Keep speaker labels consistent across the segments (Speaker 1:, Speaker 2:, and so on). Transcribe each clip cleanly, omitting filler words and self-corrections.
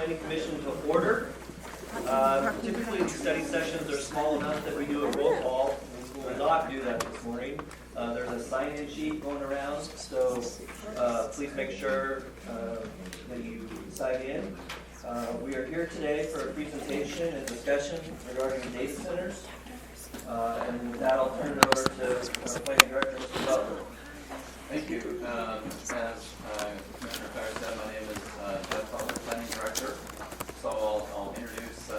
Speaker 1: Planning Commission to order. Typically, these study sessions are small enough that we do a roll call. We will not do that this morning. There's a sign-in sheet going around, so please make sure that you sign in. We are here today for a presentation and discussion regarding data centers. And with that, I'll turn it over to Planning Director, Mr. Butler.
Speaker 2: Thank you. As Commissioner Tyler said, my name is Jeff Butler, Planning Director. So I'll introduce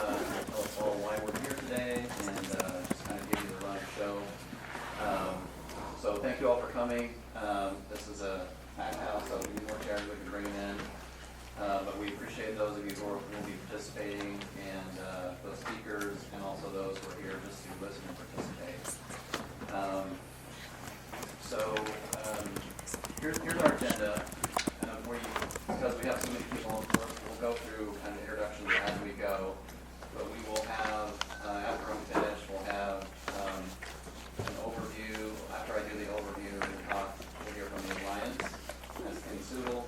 Speaker 2: all why we're here today and just kind of give you the run of the show. So thank you all for coming. This is a packed house, so we need more chairs we can bring them in. But we appreciate those of you who will be participating and those speakers and also those who are here just to listen and participate. Here's our agenda. Because we have so many people, we'll go through kind of introductions as we go. But we will have, after I'm finished, we'll have an overview. After I do the overview, we'll hear from the Alliance, that's Ken Sudel.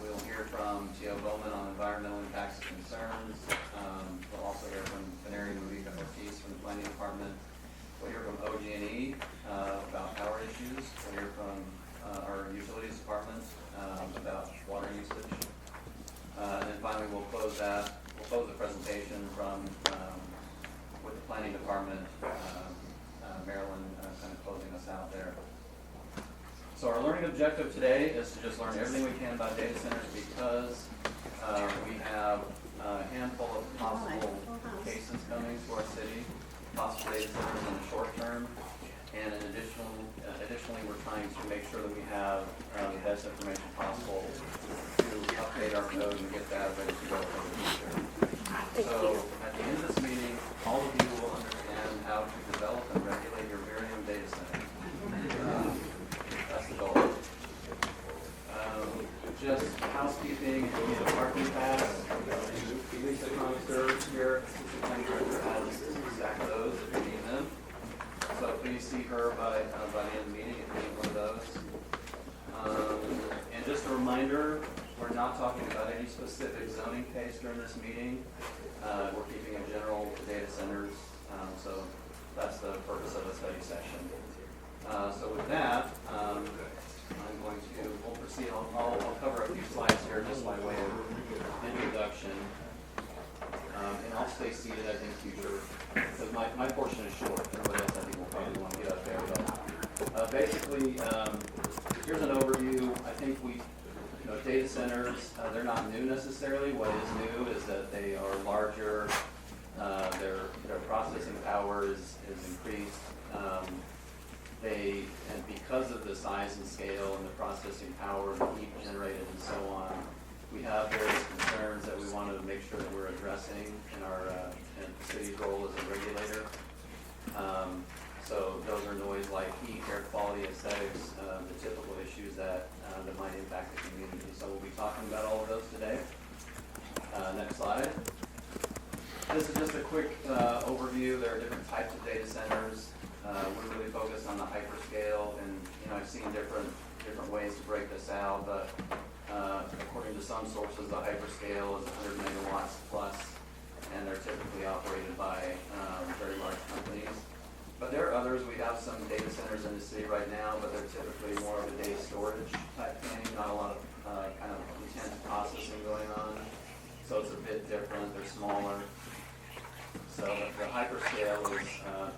Speaker 2: We'll hear from T.O. Bowman on environmental impacts and concerns. We'll also hear from Canary Mujica Ortiz from the Planning Department. We'll hear from OG&E about power issues. We'll hear from our Utilities Department about water usage. And then finally we'll close the presentation with the Planning Department, Marilyn kind of closing us out there. So our learning objective today is to just learn everything we can about data centers because we have a handful of possible cases coming to our city, possible data centers in the short term, and additionally we're trying to make sure that we have the best information possible to update our code and get that ready to go for the future. So at the end of this meeting, all of you will understand how to develop and regulate your very own data center. That's the goal. Just housekeeping, we need a parking pass. Lisa Connoisseur here, the Planning Director, has a stack of those if you need them. So please see her by the end of the meeting if you need one of those. And just a reminder, we're not talking about any specific zoning case during this meeting. We're keeping it general to data centers. So that's the purpose of the study session. So with that, we'll proceed. I'll cover a few slides here just by way of introduction. And I'll stay seated, I think, future, because my portion is short. Everybody else, I think, will probably want to get up there. But basically, here's an overview. I think data centers, they're not new necessarily. What is new is that they are larger. Their processing power is increased. And because of the size and scale and the processing power, the heat generated and so on, we have various concerns that we want to make sure that we're addressing in in the city's role as a regulator. So those are noise like heat, air quality, aesthetics, the typical issues that might impact the community. So we'll be talking about all of those today. Next slide. This is just a quick overview. There are different types of data centers. We're really focused on the hyperscale, and I've seen different ways to break this out, but according to some sources, the hyperscale is 100 megawatts plus, and they're typically operated by very large companies. But there are others. We have some data centers in the city right now, but they're typically more of a data storage type thing, not a lot of kind of intense processing going on. So it's a bit different. They're smaller. So the hyperscale is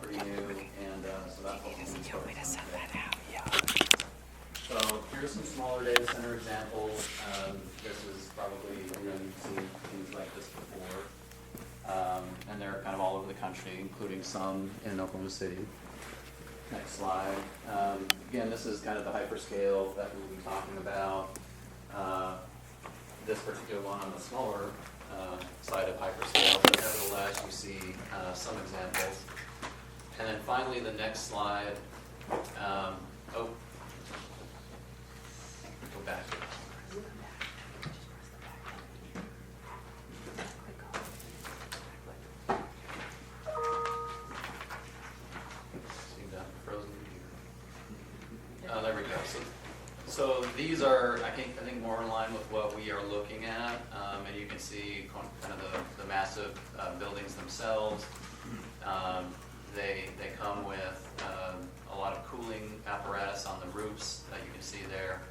Speaker 2: pretty new, and so that's what we're going to send that out. Yeah. So here's some smaller data center examples. This is probably, you've seen things like this before. And they're kind of all over the country, including some in Oklahoma City. Next slide. Again, this is kind of the hyperscale that we'll be talking about. This particular one on the smaller side of hyperscale, but nevertheless you see some examples. And then finally the next slide, go back. Seems to have frozen here. There we go. So these are, I think more in line with what we are looking at, and you can see kind of the massive buildings themselves. They come with a lot of cooling apparatus on the roofs that you can see there,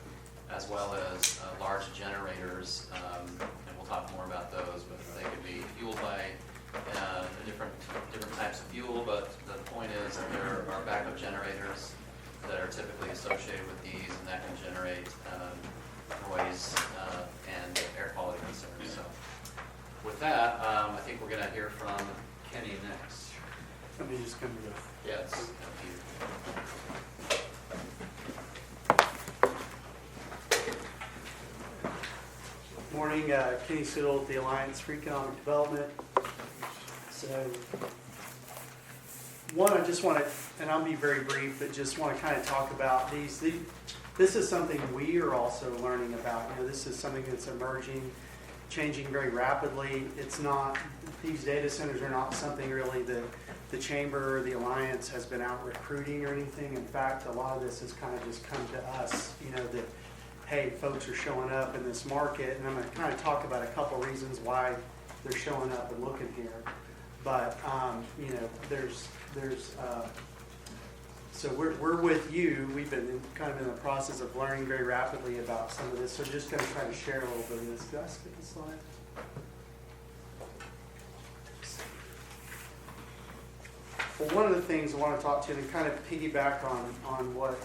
Speaker 2: as well as large generators, and we'll talk more about those, but they could be fueled by different types of fuel, but the point is that there are backup generators that are typically associated with these, and that can generate noise and air quality concerns. So with that, I think we're going to hear from Kenny next.
Speaker 3: Let me just come to this.
Speaker 2: Yes, thank you.
Speaker 3: Morning, Kenny Siddle with the Alliance for Economic Development. So, one, I just want to, and I'll be very brief, but just want to kind of talk about these. This is something we are also learning about. You know, this is something that's emerging, changing very rapidly. It's not, these data centers are not something really that the Chamber or the Alliance has been out recruiting or anything. In fact, a lot of this has kind of just come to us, you know, that, hey, folks are showing up in this market, and I'm going to kind of talk about a couple reasons why they're showing up and looking here. But, you know, so we're with you. We've been kind of in the process of learning very rapidly about some of this. So just going to try to share a little bit of this. Did I skip a slide? Well, one of the things I want to talk to you and kind of piggyback on what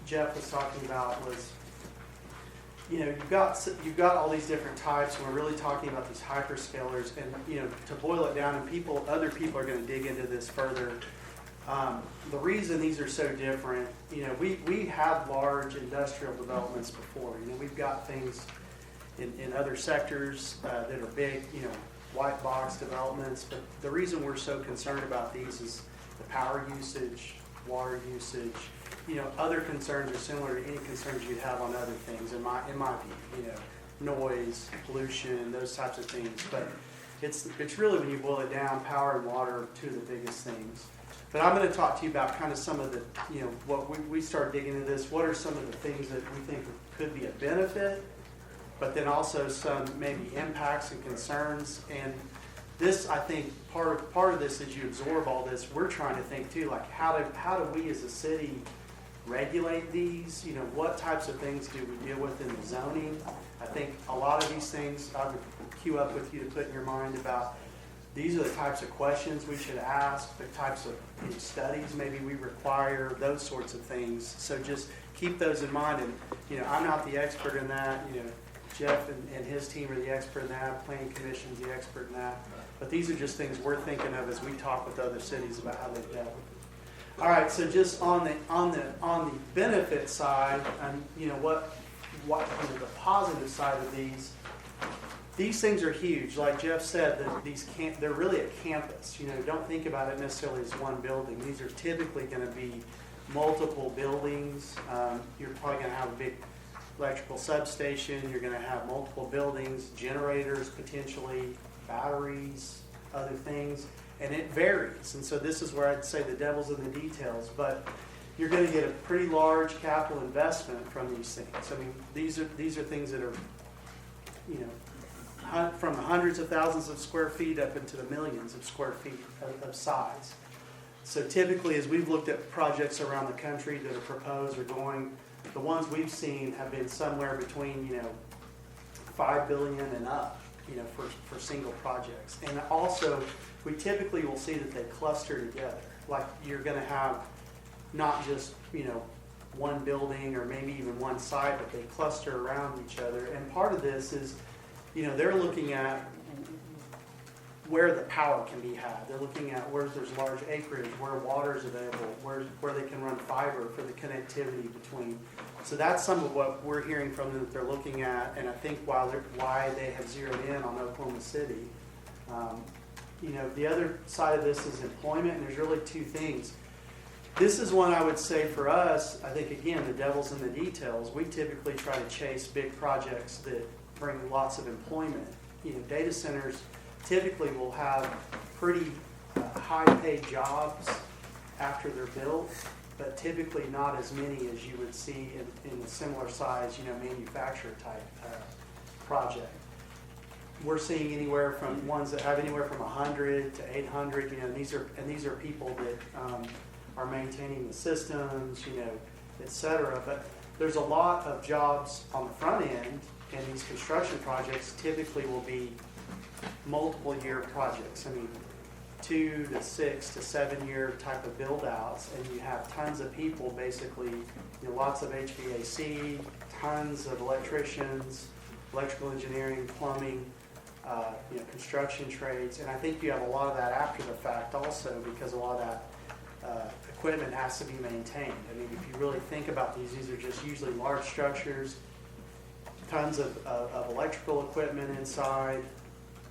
Speaker 3: Jeff was talking about was, you know, you've got all these different types, and we're really talking about these hyperscalers. And you know, to boil it down, and other people are going to dig into this further. The reason these are so different, you know, we have large industrial developments before. You know, we've got things in other sectors that are big, you know, white box developments. But the reason we're so concerned about these is the power usage, water usage. You know, other concerns are similar to any concerns you'd have on other things, in my view. You know, noise, pollution, those types of things. But it's really, when you boil it down, power and water are two of the biggest things. But I'm going to talk to you about kind of some of the, you know, what we start digging into this. What are some of the things that we think could be a benefit, but then also some maybe impacts and concerns. And this, I think, part of this, as you absorb all this, we're trying to think too, like how do we as a city regulate these? You know, what types of things do we deal with in the zoning? I think a lot of these things I would queue up with you to put in your mind about. These are the types of questions we should ask, the types of studies maybe we require, those sorts of things. So just keep those in mind. And you know, I'm not the expert in that. You know, Jeff and his team are the expert in that. Planning Commission's the expert in that. But these are just things we're thinking of as we talk with other cities about how they've dealt with it. All right, so just on the benefit side, and you know what you know, the positive side of these things are huge. Like Jeff said, that they're really a campus. You know, don't think about it necessarily as one building. These are typically going to be multiple buildings. You're probably going to have a big electrical substation. You're going to have multiple buildings, generators potentially, batteries, other things. And it varies. And so this is where I'd say the devil's in the details. But you're going to get a pretty large capital investment from these things. I mean, these are things that are, you know, from the hundreds of thousands of square feet up into the millions of square feet of size. So typically, as we've looked at projects around the country that are proposed or going, the ones we've seen have been somewhere between, you know, $5 billion and up, you know, for single projects. And also, we typically will see that they cluster together. Like you're going to have not just, you know, one building or maybe even one site, but they cluster around each other. And part of this is, you know, they're looking at where the power can be had. They're looking at where there's large acreage, where water is available, where they can run fiber for the connectivity between. So that's some of what we're hearing from them that they're looking at, and I think why they have zeroed in on Oklahoma City. You know, the other side of this is employment, and there's really two things. This is one I would say for us, I think, again, the devil's in the details. We typically try to chase big projects that bring lots of employment. You know, data centers typically will have pretty high-paid jobs after they're built, but typically not as many as you would see in a similar size, you know, manufacturer type project. we're seeing anywhere from ones that have anywhere from 100 to 800. You know, these are people that are maintaining the systems, you know, et cetera. But there's a lot of jobs on the front end, and these construction projects typically will be multiple year projects. I mean, 2 to 6 to 7 year type of build outs, and you have tons of people basically, you know, lots of HVAC, tons of electricians, electrical engineering, plumbing, you know, construction trades, and I think you have a lot of that after the fact also, because a lot of that equipment has to be maintained. I mean, if you really think about these are just usually large structures, tons of electrical equipment inside,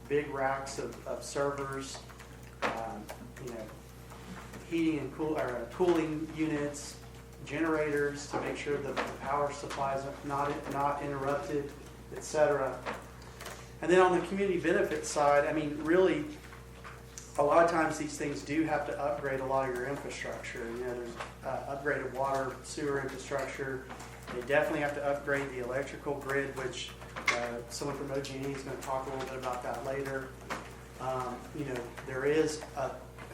Speaker 3: big racks of servers, you know, heating and cooling units, generators to make sure that the power supply is not interrupted, etc. And then on the community benefit side, I mean, really, a lot of times these things do have to upgrade a lot of your infrastructure. You know, there's upgraded water, sewer infrastructure. They definitely have to upgrade the electrical grid, which someone from OG&E is going to talk a little bit about that later. You know, there is,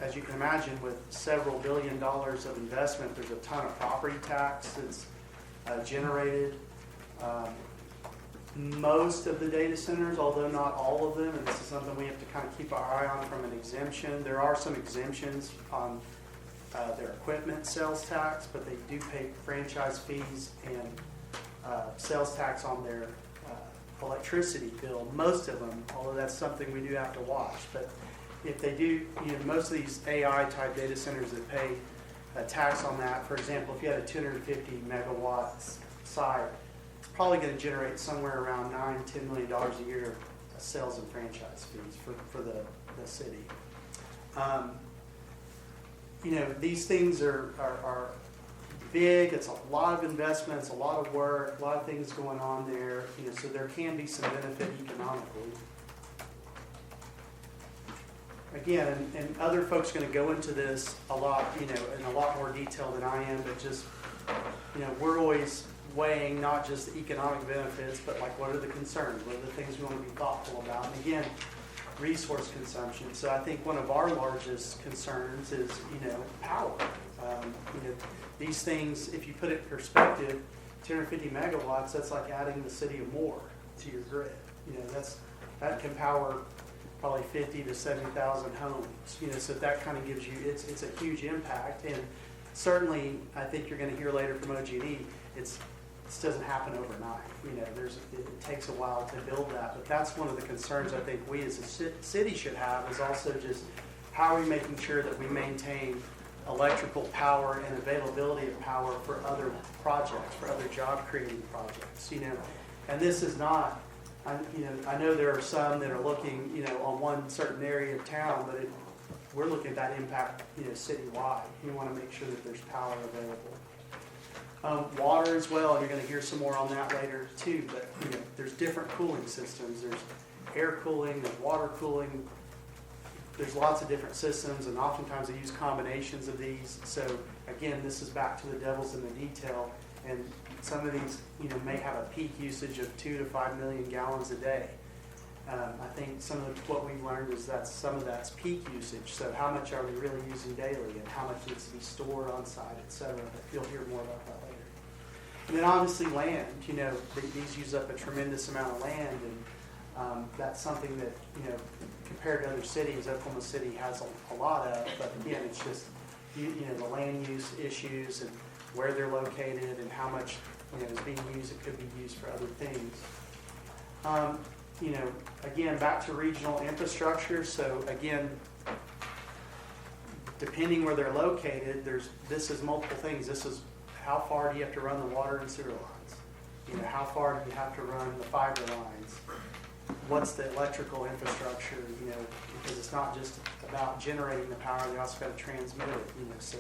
Speaker 3: as you can imagine, with several $1 billion of investment, there's a ton of property tax that's generated. Most of the data centers, although not all of them, and this is something we have to kind of keep our eye on from an exemption. There are some exemptions on their equipment sales tax, but they do pay franchise fees and sales tax on their electricity bill. Most of them, although that's something we do have to watch. But if they do, you know, most of these AI type data centers that pay a tax on that, for example, if you had a 250 megawatts site, it's probably going to generate somewhere around $9-10 million a year of sales and franchise fees for the city. You know, these things are big. It's a lot of investment. It's a lot of work. A lot of things going on there. You know, so there can be some benefit economically. Again, and other folks are going to go into this a lot, you know, in a lot more detail than I am. But just, you know, we're always weighing not just the economic benefits, but like what are the concerns? What are the things we want to be thoughtful about? And again, resource consumption. So I think one of our largest concerns is, you know, power. You know, these things, if you put it in perspective, 250 megawatts, that's like adding the city of Moore to your grid. You know, that can power probably 50 to 70,000 homes. You know, so that kind of gives you, it's a huge impact. And certainly, I think you're going to hear later from OG&E, this doesn't happen overnight. You know, it takes a while to build that. But that's one of the concerns I think we as a city should have, is also just how are we making sure that we maintain electrical power and availability of power for other projects, for other job creating projects. You know, and this is not, you know, I know there are some that are looking, you know, on one certain area of town, but we're looking at that impact, you know, citywide. You want to make sure that there's power available. Water as well, and you're going to hear some more on that later too, but you know, there's different cooling systems. There's air cooling, there's water cooling. There's lots of different systems, and oftentimes they use combinations of these. So again, this is back to the devil's in the detail, and some of these, you know, may have a peak usage of 2 to 5 million gallons a day. I think some of what we've learned is that some of that's peak usage. So how much are we really using daily, and how much needs to be stored on site, et cetera. But you'll hear more about that later. And then obviously land. You know, these use up a tremendous amount of land, and that's something that, you know, compared to other cities, Oklahoma City has a lot of. But again, it's just you know, the land use issues and where they're located and how much, you know, is being used. It could be used for other things. You know, again, back to regional infrastructure. So again, depending where they're located, this is multiple things. This is how far do you have to run the water and sewer lines? You know, how far do you have to run the fiber lines? What's the electrical infrastructure? You know, because it's not just about generating the power; they also got to transmit it. You know, so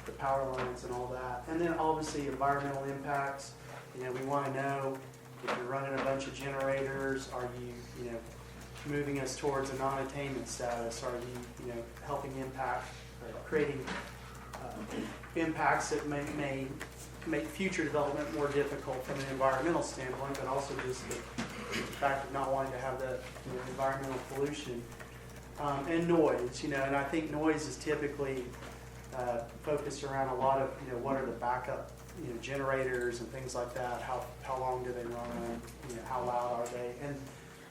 Speaker 3: the power lines and all that. And then obviously environmental impacts. You know, we want to know if you're running a bunch of generators, are you know, moving us towards a non-attainment status? Are you know, helping impact or creating impacts that may make future development more difficult from an environmental standpoint, but also just fact of not wanting to have the environmental pollution. And noise, and I think noise is typically focused around a lot of, what are the backup, generators and things like that. How long do they run? How loud are they? And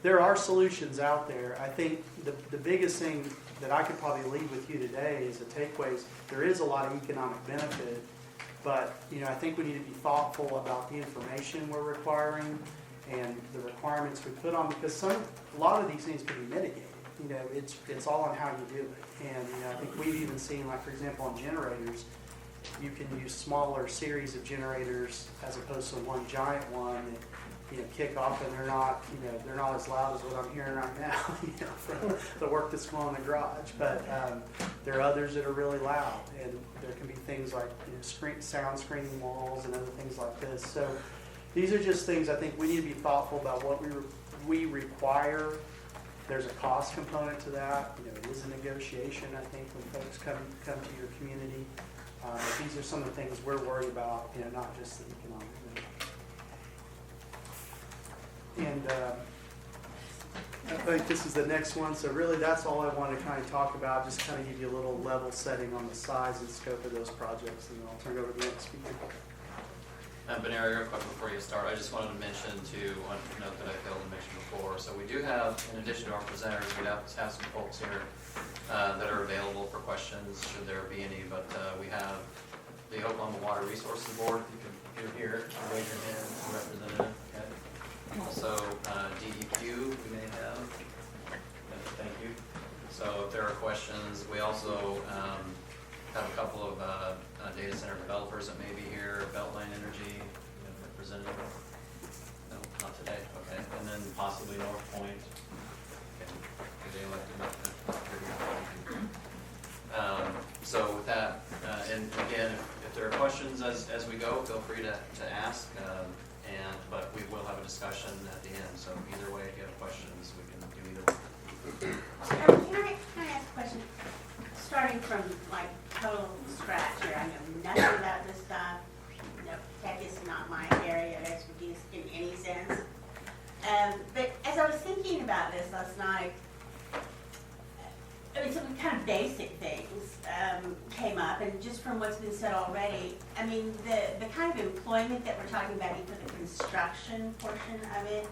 Speaker 3: there are solutions out there. I think the biggest thing that I could probably leave with you today is the takeaways. There is a lot of economic benefit, but I think we need to be thoughtful about the information we're requiring and the requirements we put on, because a lot of these things can be mitigated. It's all on how you do it. And I think we've even seen, like, for example, on generators, you can use smaller series of generators as opposed to one giant one that kick off, and they're not as loud as what I'm hearing right now, from the work that's going on in the garage. But there are others that are really loud, and there can be things like sound screening walls and other things like this. So these are just things I think we need to be thoughtful about what we require. There's a cost component to that. It is a negotiation, I think, when folks come to your community. These are some of the things we're worried about, not just the economic benefit. And I think this is the next one. So really, that's all I want to kind of talk about, just kind of give you a little level setting on the size and scope of those projects, and then I'll turn it over to the next speaker.
Speaker 2: Benary, real quick before you start, I just wanted to mention one note that I failed to mention before. So we do have, in addition to our presenters, we have some folks here that are available for questions, should there be any. But we have the Oklahoma Water Resources Board. If you're here, raise your hand, representative. Okay. Also, DEQ, we may have. Thank you. So if there are questions, we also have a couple of data center developers that may be here. Beltline Energy, representative. No, not today. Okay, and then possibly North Point. Okay, they elected. So with that, and again, if there are questions as we go, feel free to ask. But we will have a discussion at the end. So either way, if you have questions, we can do either way.
Speaker 4: Can I ask a question? Starting from like total scratch here, I know nothing about this stuff. Tech is not my area of expertise in any sense. But as I was thinking about this last night, some kind of basic things came up, and just from what's been said already, the kind of employment that we're talking about for the construction portion of it,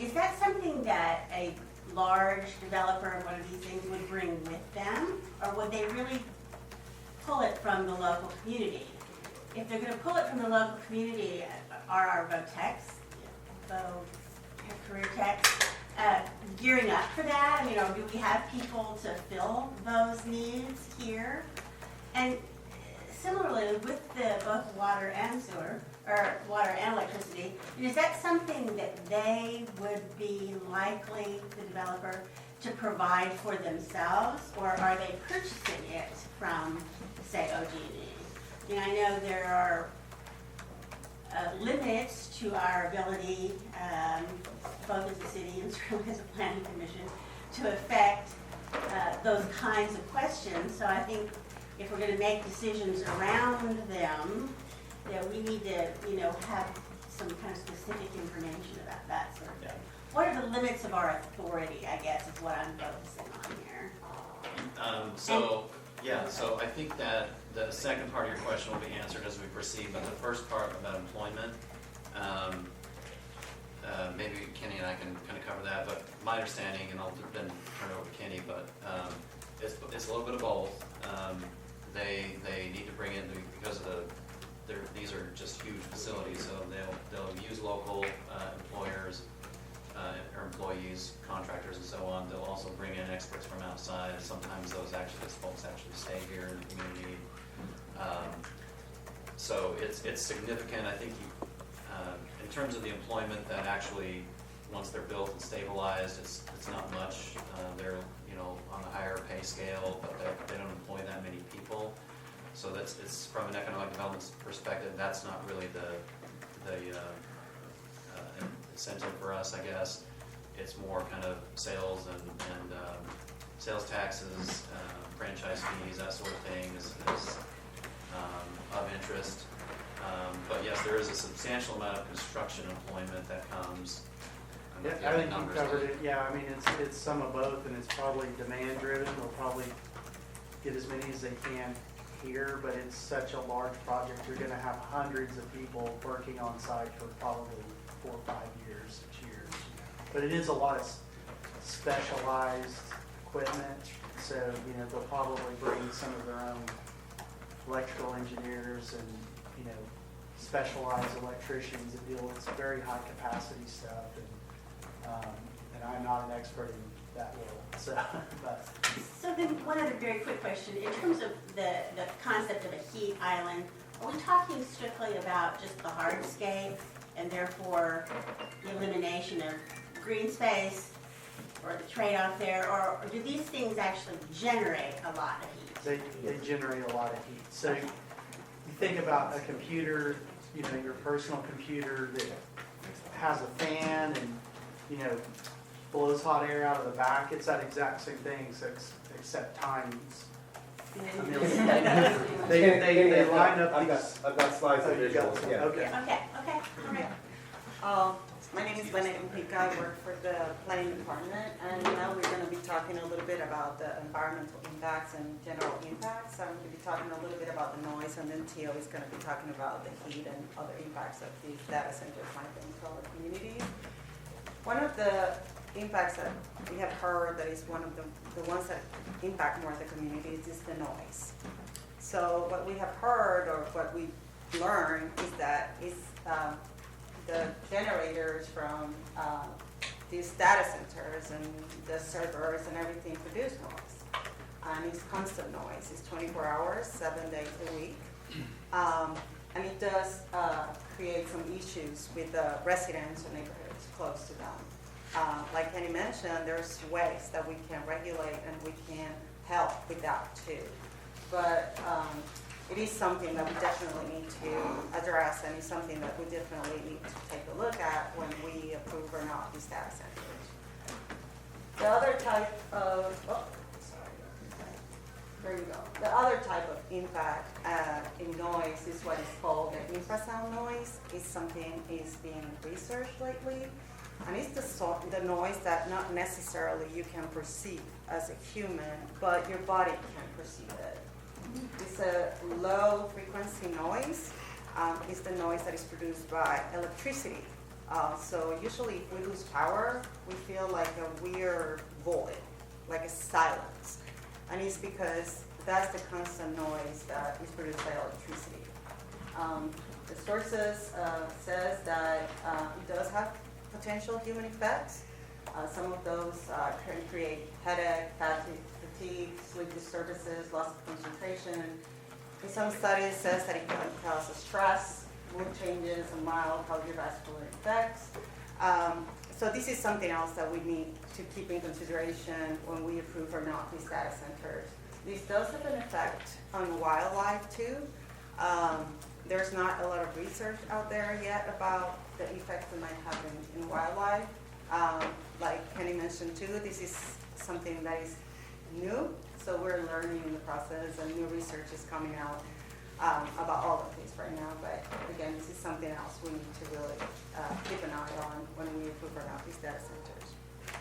Speaker 4: is that something that a large developer of one of these things would bring with them, or would they really pull it from the local community? If they're going to pull it from the local community, are our VOTECs, career techs, gearing up for that? Or do we have people to fill those needs here? And similarly, with both water and sewer, or water and electricity, is that something that they would be likely, the developer, to provide for themselves, or are they purchasing it from, say, OG&E? I know there are limits to our ability, both as a city and certainly as a planning commission, to affect those kinds of questions. So I think if we're going to make decisions around them, we need to, have some kind of specific information about that sort of thing. What are the limits of our authority, I guess, is what I'm focusing on here.
Speaker 2: So I think that the second part of your question will be answered as we proceed, but the first part about employment, maybe Kenny and I can kind of cover that, but my understanding, and I'll then turn it over to Kenny, but it's a little bit of both. They need to bring in, because of these are just huge facilities, so they'll use local employers or employees, contractors, and so on. They'll also bring in experts from outside. Sometimes those folks actually stay here in the community. So it's significant. I think in terms of the employment that actually, once they're built and stabilized, it's not much. They're on the higher pay scale, but they don't employ that many people. So it's from an economic development perspective, that's not really the incentive for us, I guess. It's more kind of sales and sales taxes, franchise fees, that sort of thing is of interest. But yes, there is a substantial amount of construction employment that comes And
Speaker 3: Yeah,
Speaker 2: if you
Speaker 3: I
Speaker 2: have
Speaker 3: think you
Speaker 2: numbers
Speaker 3: covered
Speaker 2: on
Speaker 3: it. Yeah, I mean, it's some of both, and it's probably demand driven. They'll probably get as many as they can here, but it's such a large project. You're gonna have hundreds of people working on site for probably 4 or 5 years, 6 years. But it is a lot of specialized equipment, so, they'll probably bring some of their own electrical engineers and, specialized electricians that deal with some very high capacity stuff, and I'm not an expert in that world, so, but.
Speaker 4: So then, one other very quick question. In terms of the concept of a heat island, are we talking strictly about just the hardscape and therefore the elimination of green space or the trade-off there, or do these things actually generate a lot of heat?
Speaker 3: They generate a lot of heat. So you think about a computer, your personal computer that has a fan and, blows hot air out of the back. It's that exact same thing, except times a million. They line up these.
Speaker 5: I've got slides and
Speaker 3: you got
Speaker 5: visuals,
Speaker 3: some,
Speaker 5: yeah.
Speaker 3: okay.
Speaker 4: Okay, all right.
Speaker 6: My name is Vanessa Umpica. I work for the planning department, and now we're going to be talking a little bit about the environmental impacts and general impacts. I'm going to be talking a little bit about the noise, and then Tio is going to be talking about the heat and other impacts that these data centers might bring to our communities. One of the impacts that we have heard that is one of the ones that impact more the communities is the noise. So what we have heard or what we learned is that the generators from these data centers and the servers and everything produce noise. And it's constant noise. It's 24 hours, 7 days a week. And it does create some issues with the residents or neighborhoods close to them. Like Kenny mentioned, there's ways that we can regulate and we can help with that too. But it is something that we definitely need to address, and it's something that we definitely need to take a look at when we approve or not these data centers. The other type of, there you go. The other type of impact in noise is what is called the infrasound noise. It's something is being researched lately, and it's the noise that not necessarily you can perceive as a human, but your body can perceive it. It's a low frequency noise. It's the noise that is produced by electricity. So usually if we lose power, we feel like a weird void, like a silence. And it's because that's the constant noise that is produced by electricity. The sources says that it does have potential human effects. Some of those can create headache, fatigue, sleep disturbances, loss of concentration. In some studies, it says that it can cause stress, mood changes, and mild cardiovascular effects. So this is something else that we need to keep in consideration when we approve or not these data centers. This does have an effect on wildlife too. There's not a lot of research out there yet about the effects it might have in wildlife. Like Kenny mentioned too, this is something that is new, so we're learning in the process, and new research is coming out about all of this right now. But again, this is something else we need to really keep an eye on when we approve or not these data centers.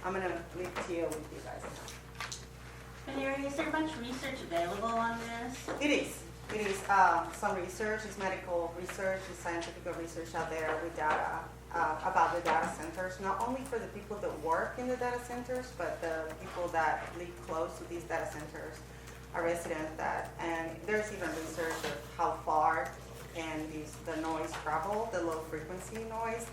Speaker 6: I'm going to leave Tio with you guys now.
Speaker 4: Mary, is there much research available on this?
Speaker 6: It is. It is some research, it's medical research, it's scientific research out there with data about the data centers, not only for the people that work in the data centers, but the people that live close to these data centers, are residents that, and there's even research of how far can the noise travel, the low frequency noise.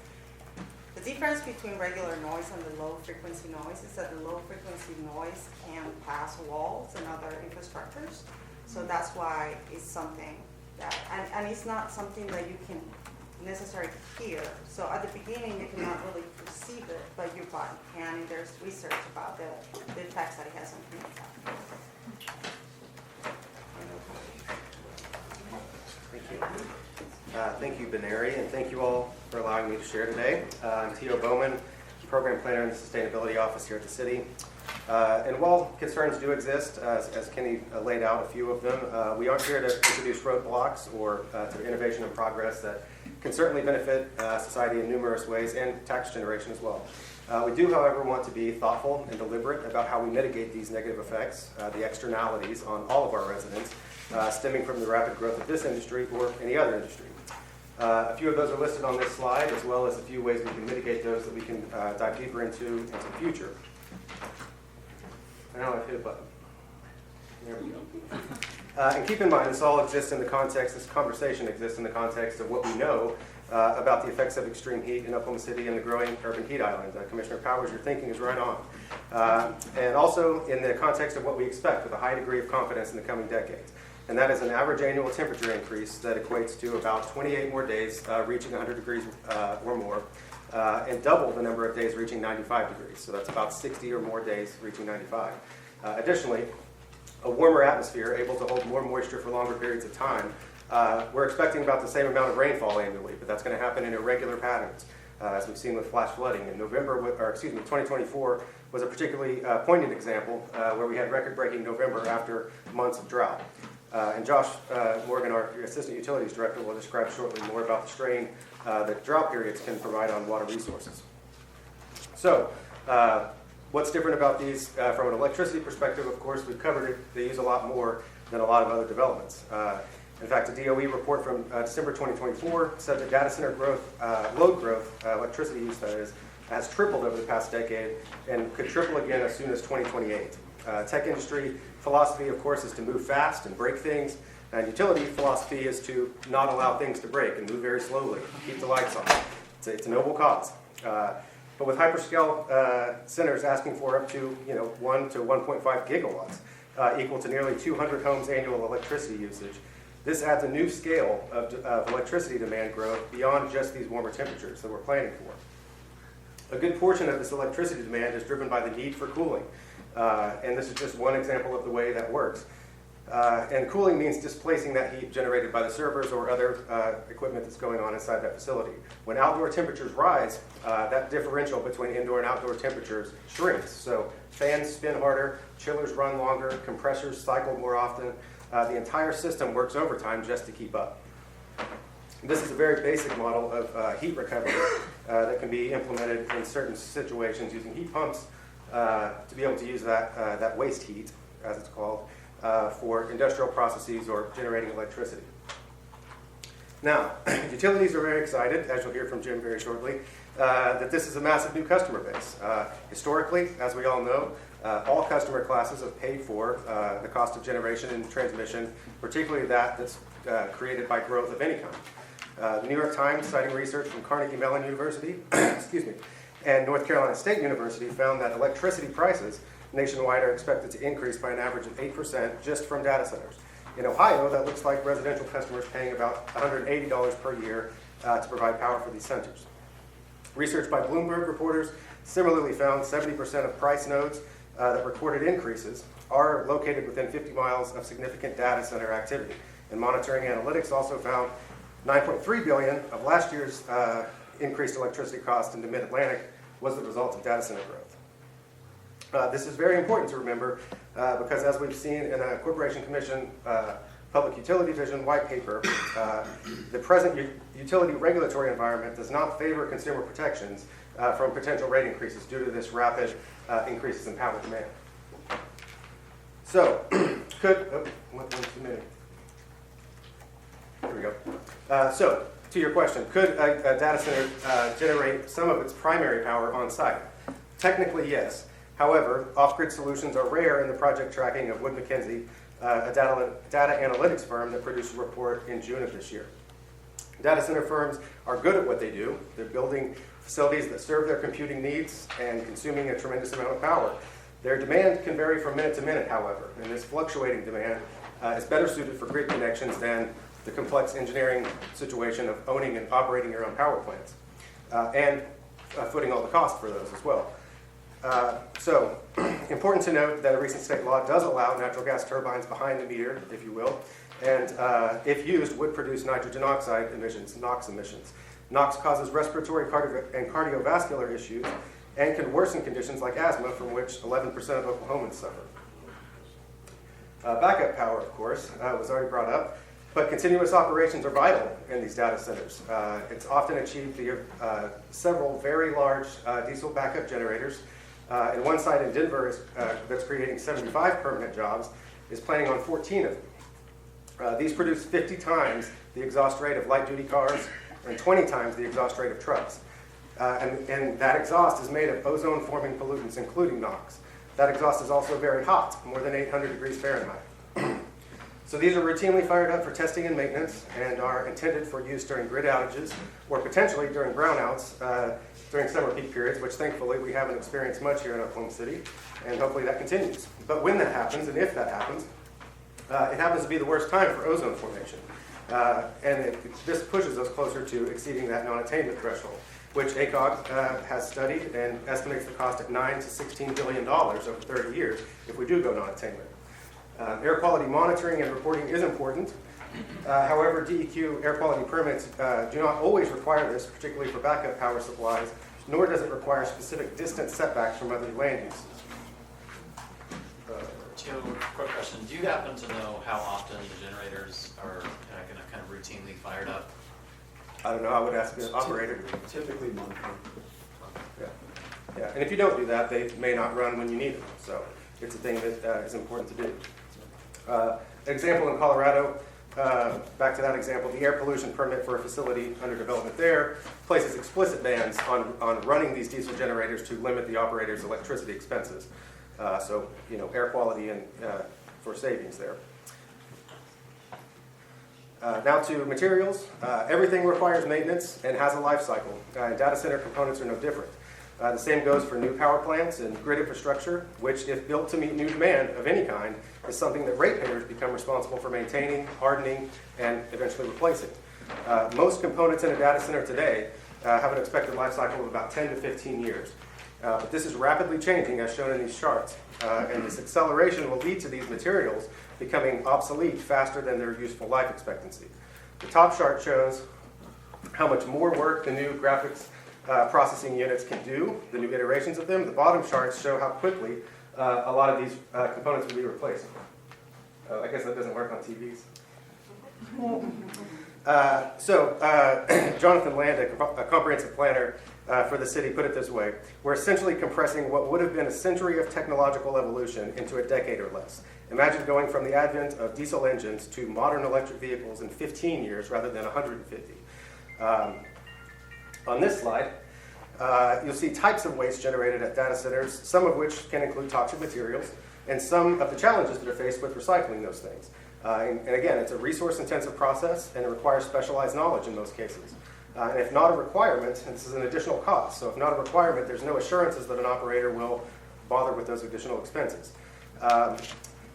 Speaker 6: The difference between regular noise and the low frequency noise is that the low frequency noise can pass walls and other infrastructures. So that's why it's something that, and it's not something that you can necessarily hear. So at the beginning, you cannot really perceive it, but your body can, and there's research about the effects that it has on human health.
Speaker 5: Thank you. Thank you, Benary, and thank you all for allowing me to share today. I'm Tio Bowman, Program Planner in the Sustainability Office here at the city. And while concerns do exist, as Kenny laid out a few of them, we aren't here to introduce roadblocks or to innovation and progress that can certainly benefit society in numerous ways and tax generation as well. We do, however, want to be thoughtful and deliberate about how we mitigate these negative effects, the externalities on all of our residents, stemming from the rapid growth of this industry or any other industry. A few of those are listed on this slide, as well as a few ways we can mitigate those that we can dive deeper into the future. And now I've hit a button. There we go. And keep in mind, this all exists in the context, this conversation exists in the context of what we know about the effects of extreme heat in Oklahoma City and the growing urban heat island. Commissioner Powers, your thinking is right on. And also in the context of what we expect with a high degree of confidence in the coming decades. And that is an average annual temperature increase that equates to about 28 more days reaching 100 degrees or more, and double the number of days reaching 95 degrees. So that's about 60 or more days reaching 95. Additionally, a warmer atmosphere able to hold more moisture for longer periods of time. We're expecting about the same amount of rainfall annually, but that's going to happen in irregular patterns, as we've seen with flash flooding. In 2024 was a particularly poignant example where we had record-breaking November after months of drought. And Josh Morgan, our Assistant Utilities Director, will describe shortly more about the strain that drought periods can provide on water resources. So, what's different about these from an electricity perspective? Of course, we've covered it. They use a lot more than a lot of other developments. In fact, a DOE report from December 2024 said that data center growth, load growth, electricity use that is, has tripled over the past decade and could triple again as soon as 2028. Tech industry philosophy, of course, is to move fast and break things, and utility philosophy is to not allow things to break and move very slowly, keep the lights on. It's a noble cause. But with hyperscale centers asking for up to 1 to 1.5 gigawatts, equal to nearly 200 homes' annual electricity usage, this adds a new scale of electricity demand growth beyond just these warmer temperatures that we're planning for. A good portion of this electricity demand is driven by the need for cooling. And this is just one example of the way that works. And cooling means displacing that heat generated by the servers or other equipment that's going on inside that facility. When outdoor temperatures rise, that differential between indoor and outdoor temperatures shrinks. So fans spin harder, chillers run longer, compressors cycle more often. The entire system works overtime just to keep up. This is a very basic model of heat recovery that can be implemented in certain situations using heat pumps to be able to use that waste heat, as it's called, for industrial processes or generating electricity. Now, utilities are very excited, as you'll hear from Jim very shortly, that this is a massive new customer base. Historically, as we all know, all customer classes have paid for the cost of generation and transmission, particularly that's created by growth of any kind. The New York Times, citing research from Carnegie Mellon University, and North Carolina State University, found that electricity prices nationwide are expected to increase by an average of 8% just from data centers. In Ohio, that looks like residential customers paying about $180 per year to provide power for these centers. Research by Bloomberg reporters similarly found 70% of price nodes that recorded increases are located within 50 miles of significant data center activity. And monitoring analytics also found $9.3 billion of last year's increased electricity cost in the Mid-Atlantic was the result of data center growth. This is very important to remember because as we've seen in a Corporation Commission Public Utility Division white paper, the present utility regulatory environment does not favor consumer protections from potential rate increases due to this rapid increases in power demand. So, here we go. So, to your question, could a data center generate some of its primary power on site? Technically, yes. However, off-grid solutions are rare in the project tracking of Wood Mackenzie, a data analytics firm that produced a report in June of this year. Data center firms are good at what they do. They're building facilities that serve their computing needs and consuming a tremendous amount of power. Their demand can vary from minute to minute, however, and this fluctuating demand is better suited for grid connections than the complex engineering situation of owning and operating your own power plants, and footing all the costs for those as well. So, important to note that a recent state law does allow natural gas turbines behind the meter, if you will, and if used, would produce nitrogen oxide emissions, NOx emissions. NOx causes respiratory and cardiovascular issues and can worsen conditions like asthma, from which 11% of Oklahomans suffer. Backup power, of course, was already brought up. But continuous operations are vital in these data centers. It's often achieved via several very large diesel backup generators. And one site in Denver that's creating 75 permanent jobs is planning on 14 of them. These produce 50 times the exhaust rate of light-duty cars and 20 times the exhaust rate of trucks. And that exhaust is made of ozone-forming pollutants, including NOx. That exhaust is also very hot, more than 800 degrees Fahrenheit. So these are routinely fired up for testing and maintenance and are intended for use during grid outages or potentially during brownouts during summer peak periods, which thankfully we haven't experienced much here in Oklahoma City, and hopefully that continues. But when that happens, and if that happens, it happens to be the worst time for ozone formation. This pushes us closer to exceeding that non-attainment threshold, which ACOG has studied and estimates the cost at $9 to $16 billion over 30 years if we do go non-attainment. Air quality monitoring and reporting is important. However, DEQ air quality permits do not always require this, particularly for backup power supplies, nor does it require specific distance setbacks from other land uses.
Speaker 7: Joe, quick question. Do you happen to know how often the generators are kind of routinely fired up?
Speaker 5: I don't know, I would ask the operator.
Speaker 8: Typically monthly.
Speaker 5: Yeah, and if you don't do that, they may not run when you need them. So it's a thing that is important to do. Example in Colorado, back to that example, the air pollution permit for a facility under development there places explicit bans on running these diesel generators to limit the operator's electricity expenses. So, air quality and for savings there. Now to materials. Everything requires maintenance and has a life cycle. Data center components are no different. The same goes for new power plants and grid infrastructure, which, if built to meet new demand of any kind, is something that ratepayers become responsible for maintaining, hardening, and eventually replacing. Most components in a data center today have an expected life cycle of about 10 to 15 years. But this is rapidly changing, as shown in these charts. And this acceleration will lead to these materials becoming obsolete faster than their useful life expectancy. The top chart shows how much more work the new graphics processing units can do, the new iterations of them. The bottom charts show how quickly a lot of these components will be replaced. I guess that doesn't work on TVs. Jonathan Land, a comprehensive planner for the city, put it this way: we're essentially compressing what would have been a century of technological evolution into a decade or less. Imagine going from the advent of diesel engines to modern electric vehicles in 15 years rather than 150. On this slide, you'll see types of waste generated at data centers, some of which can include toxic materials, and some of the challenges that are faced with recycling those things. And again, it's a resource-intensive process, and it requires specialized knowledge in most cases. And if not a requirement, and this is an additional cost, so if not a requirement, there's no assurances that an operator will bother with those additional expenses.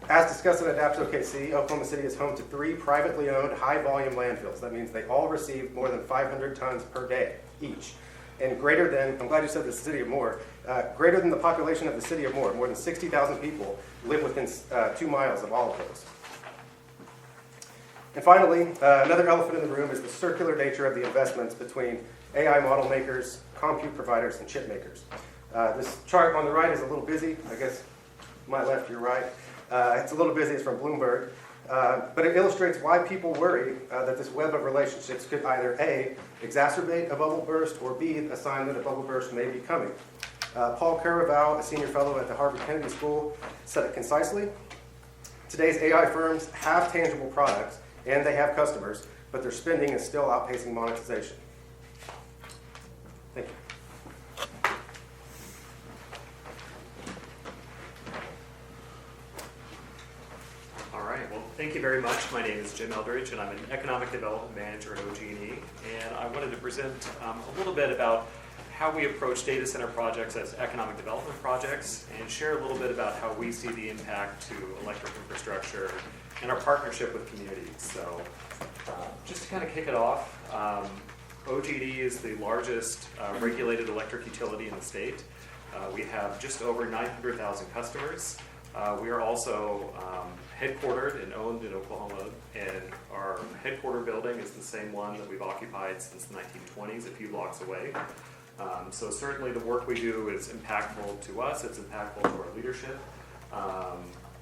Speaker 5: As discussed in cityofokc, Oklahoma City is home to 3 privately owned high-volume landfills. That means they all receive more than 500 tons per day each. And greater than, I'm glad you said the city of Moore, greater than the population of the city of Moore. More than 60,000 people live within 2 miles of all of those. And finally, another elephant in the room is the circular nature of the investments between AI model makers, compute providers, and chip makers. This chart on the right is a little busy. I guess my left, your right. It's a little busy. It's from Bloomberg. But it illustrates why people worry that this web of relationships could either A, exacerbate a bubble burst, or B, a sign that a bubble burst may be coming. Paul Caraval, a senior fellow at the Harvard Kennedy School, said it concisely: today's AI firms have tangible products and they have customers, but their spending is still outpacing monetization. Thank you.
Speaker 9: All right, well, thank you very much. My name is Jim Eldridge, and I'm an Economic Development Manager at OG&E, and I wanted to present a little bit about how we approach data center projects as economic development projects, and share a little bit about how we see the impact to electric infrastructure and our partnership with communities. So just to kind of kick it off, OG&E is the largest regulated electric utility in the state. We have just over 900,000 customers. We are also headquartered and owned in Oklahoma, and our headquarter building is the same one that we've occupied since the 1920s, a few blocks away. So certainly the work we do is impactful to us, it's impactful to our leadership,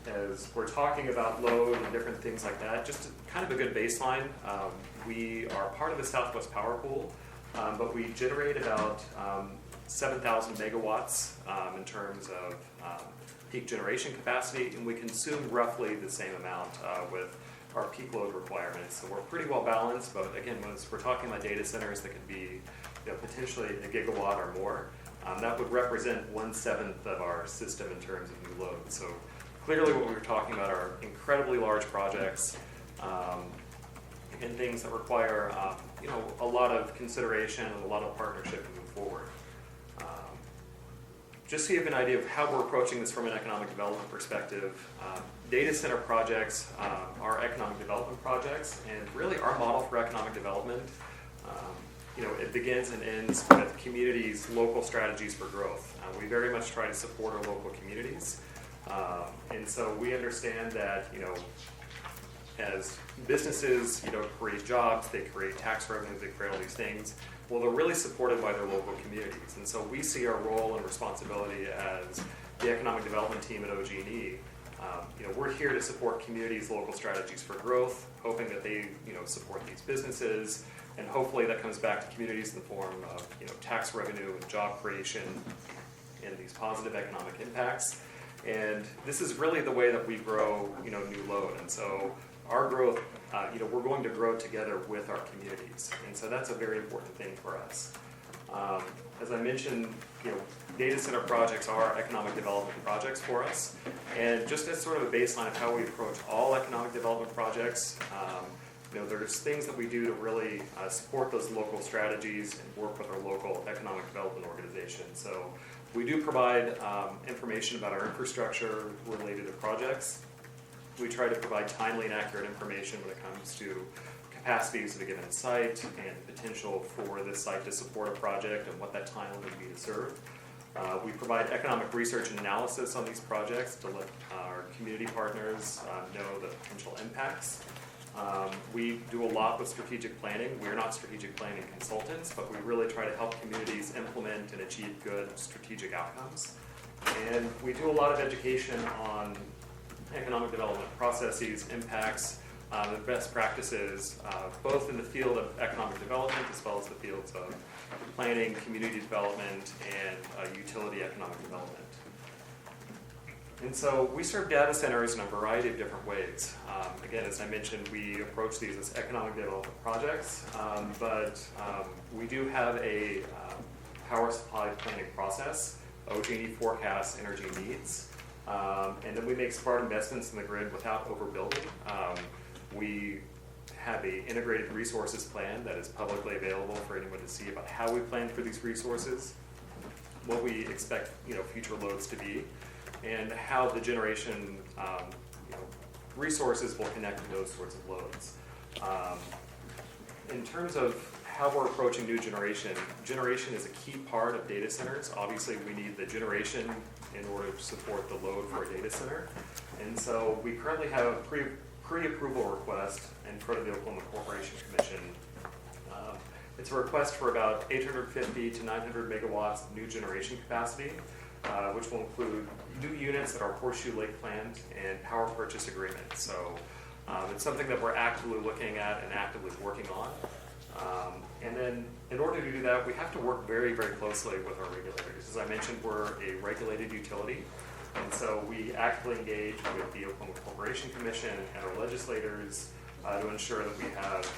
Speaker 9: as we're talking about load and different things like that, just kind of a good baseline. We are part of the Southwest Power Pool, but we generate about 7,000 megawatts in terms of peak generation capacity, and we consume roughly the same amount with our peak load requirements. So we're pretty well balanced, but again, when we're talking about data centers that could be potentially a gigawatt or more, that would represent 1/7 of our system in terms of new load. So clearly what we were talking about are incredibly large projects and things that require a lot of consideration and a lot of partnership to move forward. Just so you have an idea of how we're approaching this from an economic development perspective, data center projects are economic development projects, and really our model for economic development, it begins and ends with communities' local strategies for growth. We very much try to support our local communities, and so we understand that, as businesses, create jobs, they create tax revenue, they create all these things. Well, they're really supported by their local communities. And so we see our role and responsibility as the economic development team at OG&E. We're here to support communities' local strategies for growth, hoping that they, support these businesses, and hopefully that comes back to communities in the form of, tax revenue and job creation and these positive economic impacts. And this is really the way that we grow, new load. And so our growth, we're going to grow together with our communities. And so that's a very important thing for us. As I mentioned, data center projects are economic development projects for us. And just as sort of a baseline of how we approach all economic development projects, there's things that we do to really support those local strategies and work with our local economic development organization. So we do provide information about our infrastructure related to projects. We try to provide timely and accurate information when it comes to capacities of a given site and potential for this site to support a project and what that timeline would be to serve. We provide economic research and analysis on these projects to let our community partners know the potential impacts. We do a lot with strategic planning. We're not strategic planning consultants, but we really try to help communities implement and achieve good strategic outcomes. And we do a lot of education on economic development processes, impacts, the best practices, both in the field of economic development as well as the fields of planning, community development, and utility economic development. And so we serve data centers in a variety of different ways. Again, as I mentioned, we approach these as economic development projects, but we do have a power supply planning process. OG&E forecasts energy needs. And then we make smart investments in the grid without overbuilding. We have an integrated resources plan that is publicly available for anyone to see about how we plan for these resources, what we expect future loads to be, and how the generation resources will connect to those sorts of loads. In terms of how we're approaching new generation, generation is a key part of data centers. Obviously, we need the generation in order to support the load for a data center. And so we currently have a pre-approval request in front of the Oklahoma Corporation Commission. It's a request for about 850 to 900 megawatts of new generation capacity, which will include new units at our Horseshoe Lake plant and power purchase agreements. So it's something that we're actively looking at and actively working on. And then in order to do that, we have to work very, very closely with our regulators. As I mentioned, we're a regulated utility, and so we actively engage with the Oklahoma Corporation Commission and our legislators to ensure that we have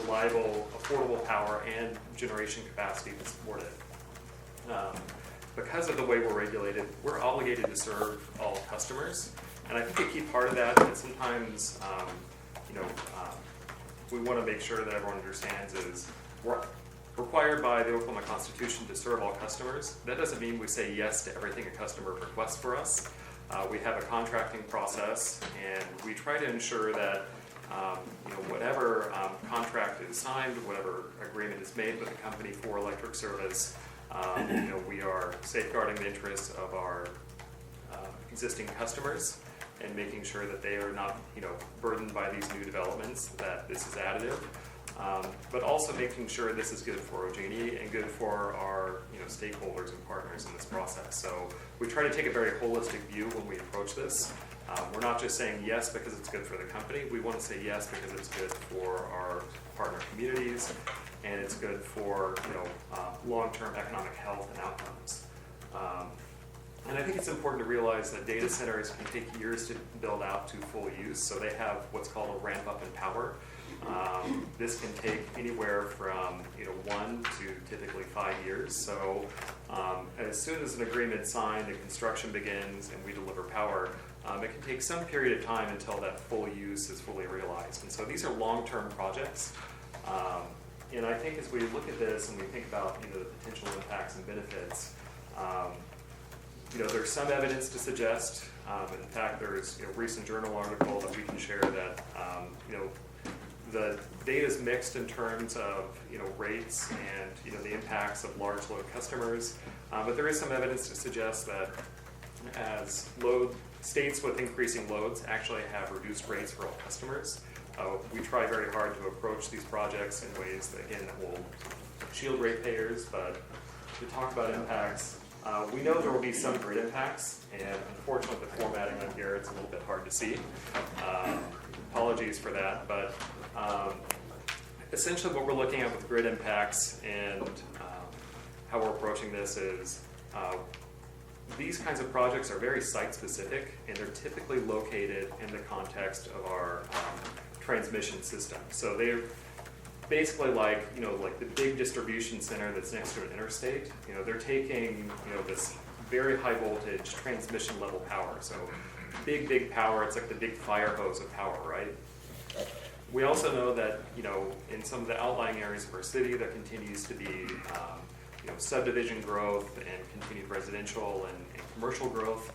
Speaker 9: reliable, affordable power and generation capacity to support it. Because of the way we're regulated, we're obligated to serve all customers, and I think a key part of that is sometimes, we want to make sure that everyone understands is we're required by the Oklahoma Constitution to serve all customers. That doesn't mean we say yes to everything a customer requests for us. We have a contracting process, and we try to ensure that whatever contract is signed, whatever agreement is made with the company for electric service, we are safeguarding the interests of our existing customers and making sure that they are not, burdened by these new developments, that this is additive. but also making sure this is good for OG&E and good for our stakeholders and partners in this process. So we try to take a very holistic view when we approach this. We're not just saying yes because it's good for the company. We want to say yes because it's good for our partner communities and it's good for long-term economic health and outcomes. And I think it's important to realize that data centers can take years to build out to full use. So they have what's called a ramp up in power. This can take anywhere from 1 to typically 5 years. So as soon as an agreement is signed, the construction begins, and we deliver power, it can take some period of time until that full use is fully realized. And so these are long-term projects. And I think as we look at this and we think about the potential impacts and benefits, there's some evidence to suggest. In fact, there's a recent journal article that we can share that the data is mixed in terms of rates and the impacts of large load customers, but there is some evidence to suggest that as states with increasing loads actually have reduced rates for all customers. We try very hard to approach these projects in ways that, again, that will shield ratepayers, but to talk about impacts, we know there will be some grid impacts, and unfortunately the formatting on here, it's a little bit hard to see. Apologies for that, but essentially what we're looking at with grid impacts and how we're approaching this is these kinds of projects are very site-specific, and they're typically located in the context of our transmission system. So they're basically like the big distribution center that's next to an interstate. They're taking this very high voltage transmission level power. So big power. It's like the big fire hose of power, right? We also know that in some of the outlying areas of our city, there continues to be subdivision growth and continued residential and commercial growth.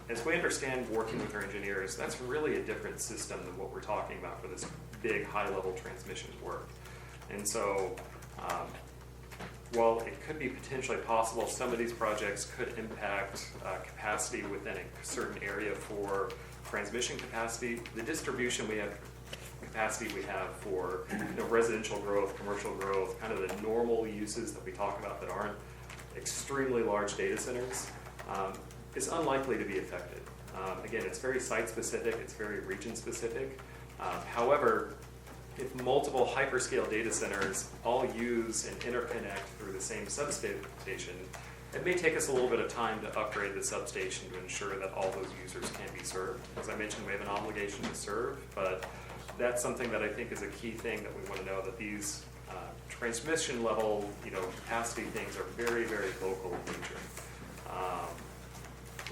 Speaker 9: As we understand working with our engineers, that's really a different system than what we're talking about for this big high-level transmission work. And so while it could be potentially possible, some of these projects could impact capacity within a certain area for transmission capacity. The distribution capacity we have for residential growth, commercial growth, kind of the normal uses that we talk about that aren't extremely large data centers, is unlikely to be affected. Again, it's very site-specific, it's very region-specific. However, if multiple hyperscale data centers all use and interconnect through the same substation, it may take us a little bit of time to upgrade the substation to ensure that all those users can be served. As I mentioned, we have an obligation to serve, but that's something that I think is a key thing that we want to know, that these transmission level capacity things are very, very local in nature.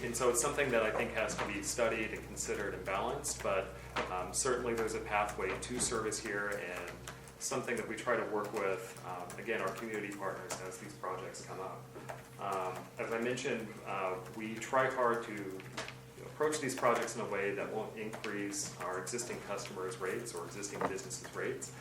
Speaker 9: And so it's something that I think has to be studied and considered and balanced, but certainly there's a pathway to service here and something that we try to work with, again, our community partners as these projects come up. As I mentioned, we try hard to approach these projects in a way that won't increase our existing customers' rates or existing businesses' rates.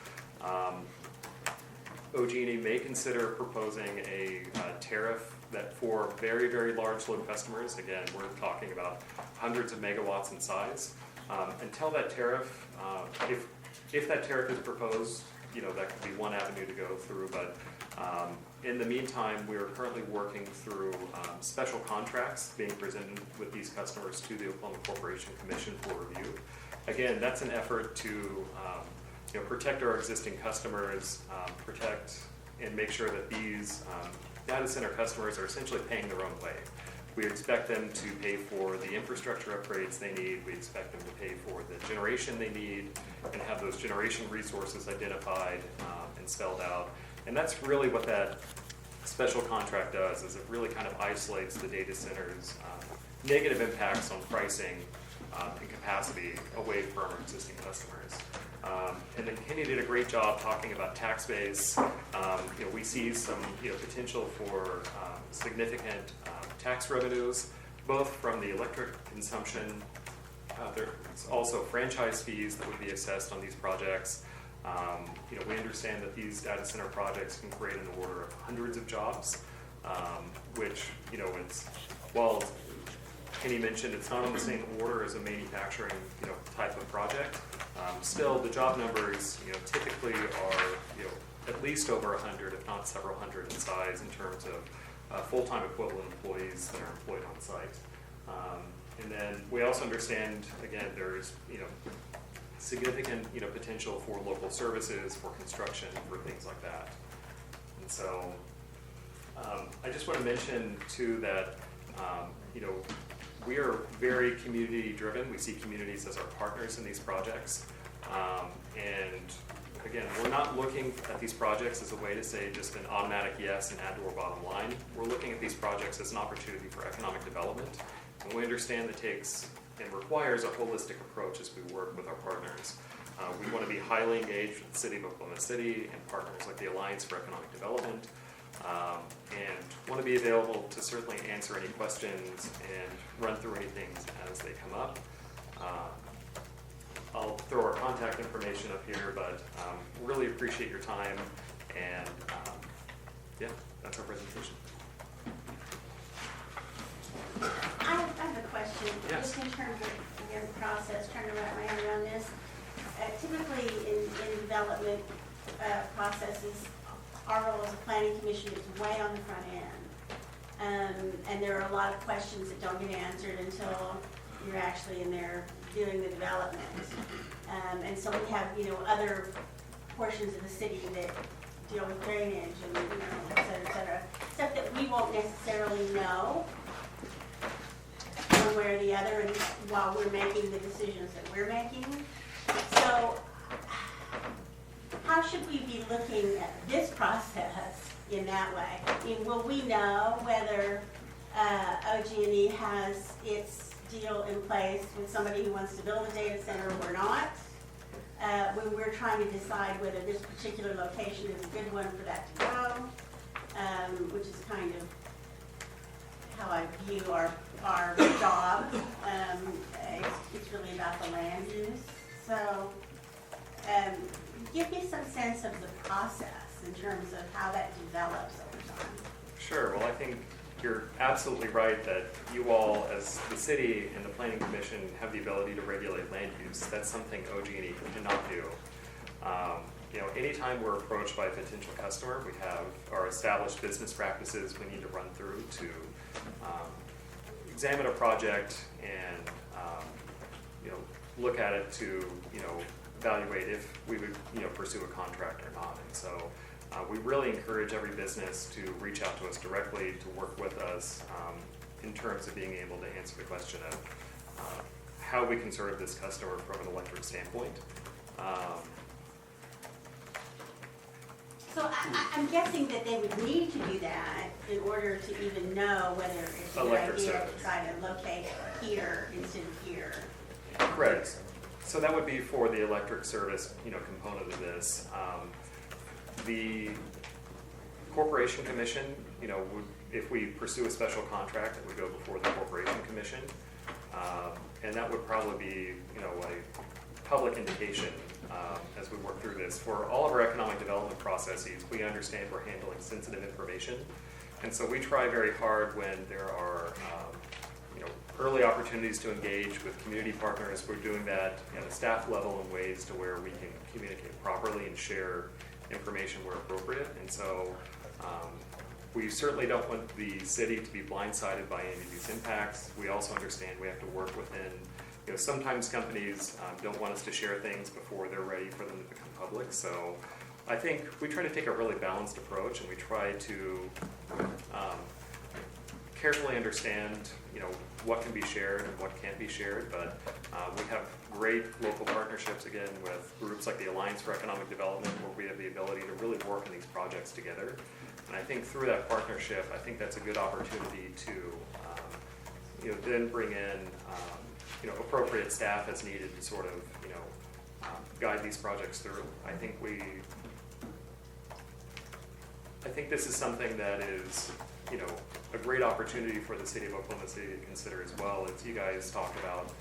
Speaker 9: OG&E may consider proposing a tariff that for very, very large load customers, again, we're talking about hundreds of megawatts in size. Until that tariff, if that tariff is proposed, that could be one avenue to go through, but in the meantime, we are currently working through special contracts being presented with these customers to the Oklahoma Corporation Commission for review. Again, that's an effort to protect our existing customers, protect and make sure that these data center customers are essentially paying their own way. We expect them to pay for the infrastructure upgrades they need. We expect them to pay for the generation they need and have those generation resources identified and spelled out. And that's really what that special contract does, is it really kind of isolates the data center's negative impacts on pricing and capacity away from our existing customers. And then Kenny did a great job talking about tax base. We see some potential for significant tax revenues, both from the electric consumption. There's also franchise fees that would be assessed on these projects. We understand that these data center projects can create an order of hundreds of jobs, which, while Kenny mentioned it's not on the same order as a manufacturing type of project, Still, the job numbers, typically are, at least over 100, if not several hundred in size in terms of full-time equivalent employees that are employed on site. And then we also understand, again, there's, significant, potential for local services, for construction, for things like that. And so I just want to mention too that, we are very community driven. We see communities as our partners in these projects. And again, we're not looking at these projects as a way to say just an automatic yes and add to our bottom line. We're looking at these projects as an opportunity for economic development. And we understand that takes and requires a holistic approach as we work with our partners. We want to be highly engaged with the City of Oklahoma City and partners like the Alliance for Economic Development, and want to be available to certainly answer any questions and run through anything as they come up. I'll throw our contact information up here, but really appreciate your time, and yeah, that's our presentation.
Speaker 4: I have a question,
Speaker 9: Yes.
Speaker 4: just in terms of, again, the process, trying to wrap my head around this. Typically, in development processes, our role as a planning commission is way on the front end. And there are a lot of questions that don't get answered until you're actually in there doing the development. And so we have, other portions of the city that deal with drainage and, et cetera, stuff that we won't necessarily know one way or the other, and while we're making the decisions that we're making. So how should we be looking at this process in that way? I mean, will we know whether OG&E has its deal in place with somebody who wants to build a data center or not? When we're trying to decide whether this particular location is a good one for that to go, which is kind of how I view our job. It's really about the land use. So give me some sense of the process in terms of how that develops over time.
Speaker 9: Sure. Well, I think you're absolutely right that you all, as the city and the Planning Commission, have the ability to regulate land use. That's something OG&E do not do. Anytime we're approached by a potential customer, we have our established business practices we need to run through to examine a project and look at it to evaluate if we would pursue a contract or not. And so we really encourage every business to reach out to us directly, to work with us in terms of being able to answer the question of how we can serve this customer from an electric standpoint.
Speaker 4: So I'm guessing that they would need to do that in order to even know whether it's a good
Speaker 9: Electric
Speaker 4: idea
Speaker 9: service.
Speaker 4: to try to locate here instead of here.
Speaker 9: Correct. So that would be for the electric service, component of this. The Corporation Commission, would, if we pursue a special contract, it would go before the Corporation Commission, and that would probably be, a public indication as we work through this. For all of our economic development processes, we understand we're handling sensitive information, and so we try very hard when there are early opportunities to engage with community partners. We're doing that at a staff level in ways to where we can communicate properly and share information where appropriate. And so we certainly don't want the city to be blindsided by any of these impacts. We also understand we have to work within, sometimes companies don't want us to share things before they're ready for them to become public. So I think we try to take a really balanced approach, and we try to carefully understand, what can be shared and what can't be shared. But we have great local partnerships, again, with groups like the Alliance for Economic Development, where we have the ability to really work on these projects together. And I think through that partnership, I think that's a good opportunity to, then bring in, appropriate staff as needed to sort of, guide these projects through. I think this is something that is, a great opportunity for the City of Oklahoma City to consider as well. As you guys talk about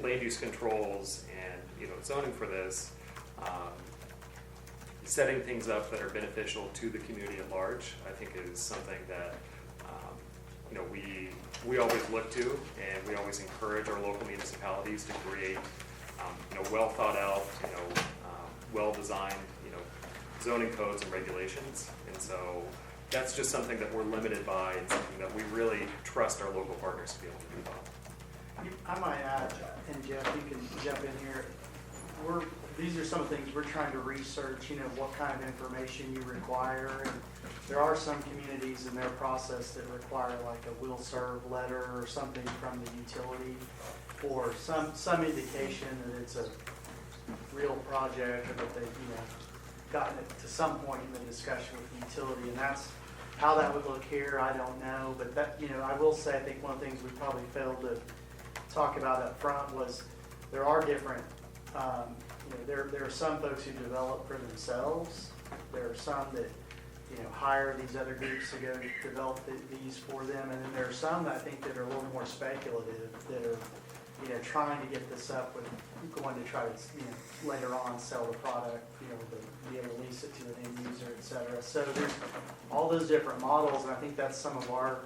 Speaker 9: land use controls and zoning for this, setting things up that are beneficial to the community at large, I think is something that we always look to, and we always encourage our local municipalities to create well thought out, well designed, zoning codes and regulations. And so that's just something that we're limited by and something that we really trust our local partners to be able to do well.
Speaker 3: I might add, and Jeff, you can jump in here. These are some of the things we're trying to research, what kind of information you require. And there are some communities in their process that require like a will serve letter or something from the utility, or some indication that it's a real project, or that they've, gotten it to some point in the discussion with the utility. And that's how that would look here, I don't know. But that, I will say, I think one of the things we probably failed to talk about up front was there are different, there are some folks who develop for themselves. There are some that, hire these other groups to go develop these for them. And then there are some that I think that are a little more speculative, that are, trying to get this up with going to try to, later on sell the product, to be able to lease it to an end user, et cetera. So there's all those different models, and I think that's some of our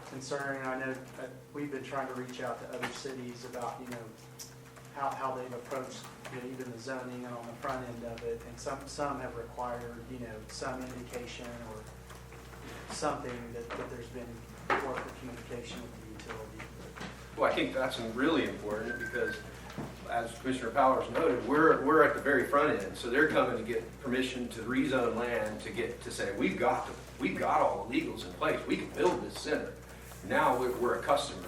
Speaker 3: concern. And I know that we've been trying to reach out to other cities about, how they've approached, even the zoning and on the front end of it. And some have required, some indication or something that there's been work or communication with the utility.
Speaker 8: Well, I think that's really important because, as Commissioner Powers noted, we're at the very front end, so they're coming to get permission to rezone land to say we've got all the legals in place. We can build this center. Now we're a customer,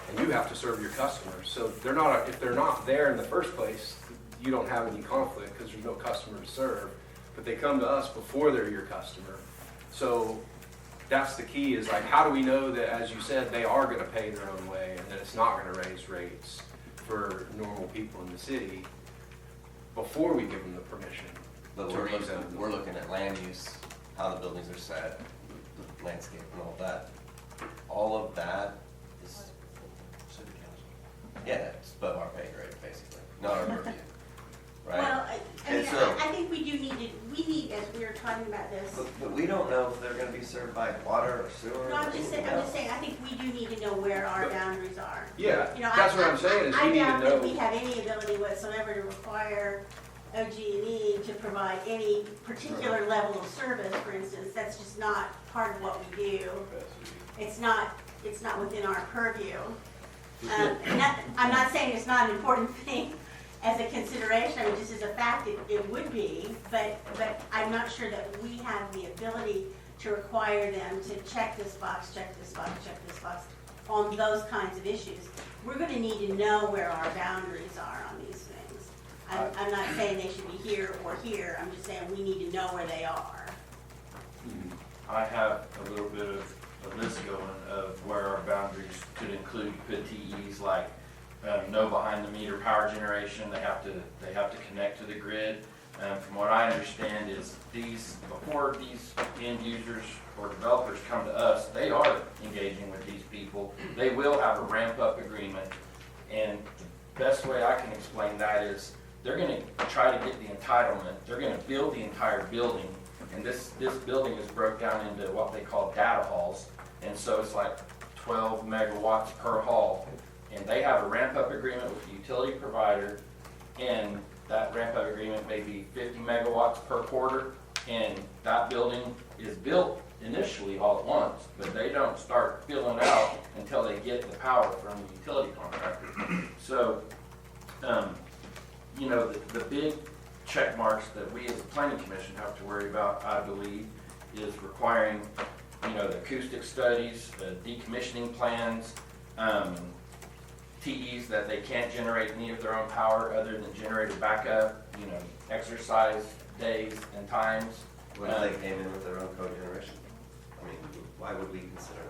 Speaker 8: and you have to serve your customers. So if they're not there in the first place, you don't have any conflict because there's no customer to serve. But they come to us before they're your customer. So that's the key, is like, how do we know that, as you said, they are going to pay their own way and that it's not going to raise rates for normal people in the city before we give them the permission?
Speaker 5: But we're looking at land use, how the buildings are set, the landscape and all that. All of that is city council. Yeah, it's above our pay grade, basically, not our purview, right?
Speaker 4: Well,
Speaker 5: And so-
Speaker 4: I think we need, as we were talking about this,
Speaker 5: But we don't know if they're gonna be served by water or sewer.
Speaker 4: no, I'm just saying, I think we do need to know where our boundaries are.
Speaker 8: Yeah,
Speaker 4: That's
Speaker 8: what I'm saying, is we need to
Speaker 4: I doubt that we
Speaker 8: know.
Speaker 4: have any ability whatsoever to require OG&E to provide any particular level of service, for instance. That's just not part of what we do. It's not within our purview. I'm not saying it's not an important thing as a consideration. I mean, just as a fact, it would be, but I'm not sure that we have the ability to require them to check this box, check this box, check this box on those kinds of issues. We're going to need to know where our boundaries are on these things. I'm not saying they should be here or here. I'm just saying we need to know where they are.
Speaker 10: I have a little bit of a list going of where our boundaries could include TEs like no behind the meter power generation. They have to connect to the grid. From what I understand is before these end users or developers come to us, they are engaging with these people. They will have a ramp up agreement, and the best way I can explain that is they're going to try to get the entitlement. They're going to build the entire building, and this building is broke down into what they call data halls, and so it's like 12 megawatts per hall, and they have a ramp up agreement with the utility provider, and that ramp up agreement may be 50 megawatts per quarter, and that building is built initially all at once, but they don't start filling out until they get the power from the utility contractor. So, the big check marks that we as a planning commission have to worry about, I believe, is requiring, the acoustic studies, the decommissioning plans, TEs that they can't generate any of their own power other than generated backup, exercise days and times.
Speaker 5: What if they came in with their own cogeneration? I mean, why would we consider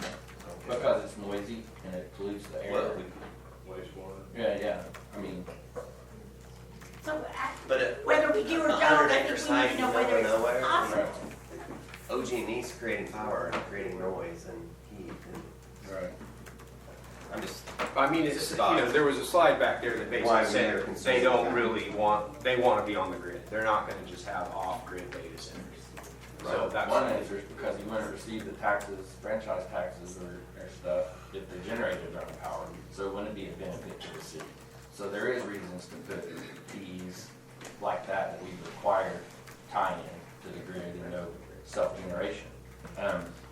Speaker 5: that?
Speaker 10: Because it's noisy and it pollutes the air.
Speaker 5: Well,
Speaker 10: Yeah, I mean,
Speaker 4: So
Speaker 5: But
Speaker 4: whether we do or don't, I think we need to know whether it's possible.
Speaker 5: OG&E's creating power and creating noise and heat and.
Speaker 8: Right.
Speaker 5: I'm just.
Speaker 8: I mean, there was a slide back there that
Speaker 5: Why
Speaker 8: basically
Speaker 5: we are
Speaker 8: said
Speaker 5: concerned
Speaker 8: they don't
Speaker 5: with that.
Speaker 8: really they want to be on the grid. They're not going to just have off-grid data centers. So that's
Speaker 10: one answer is because you wouldn't receive the taxes, franchise taxes or stuff if they generated their own power. So it wouldn't be a benefit to the city. So So there is reasons to put TEs like that we've required tying in to the grid and no self-generation.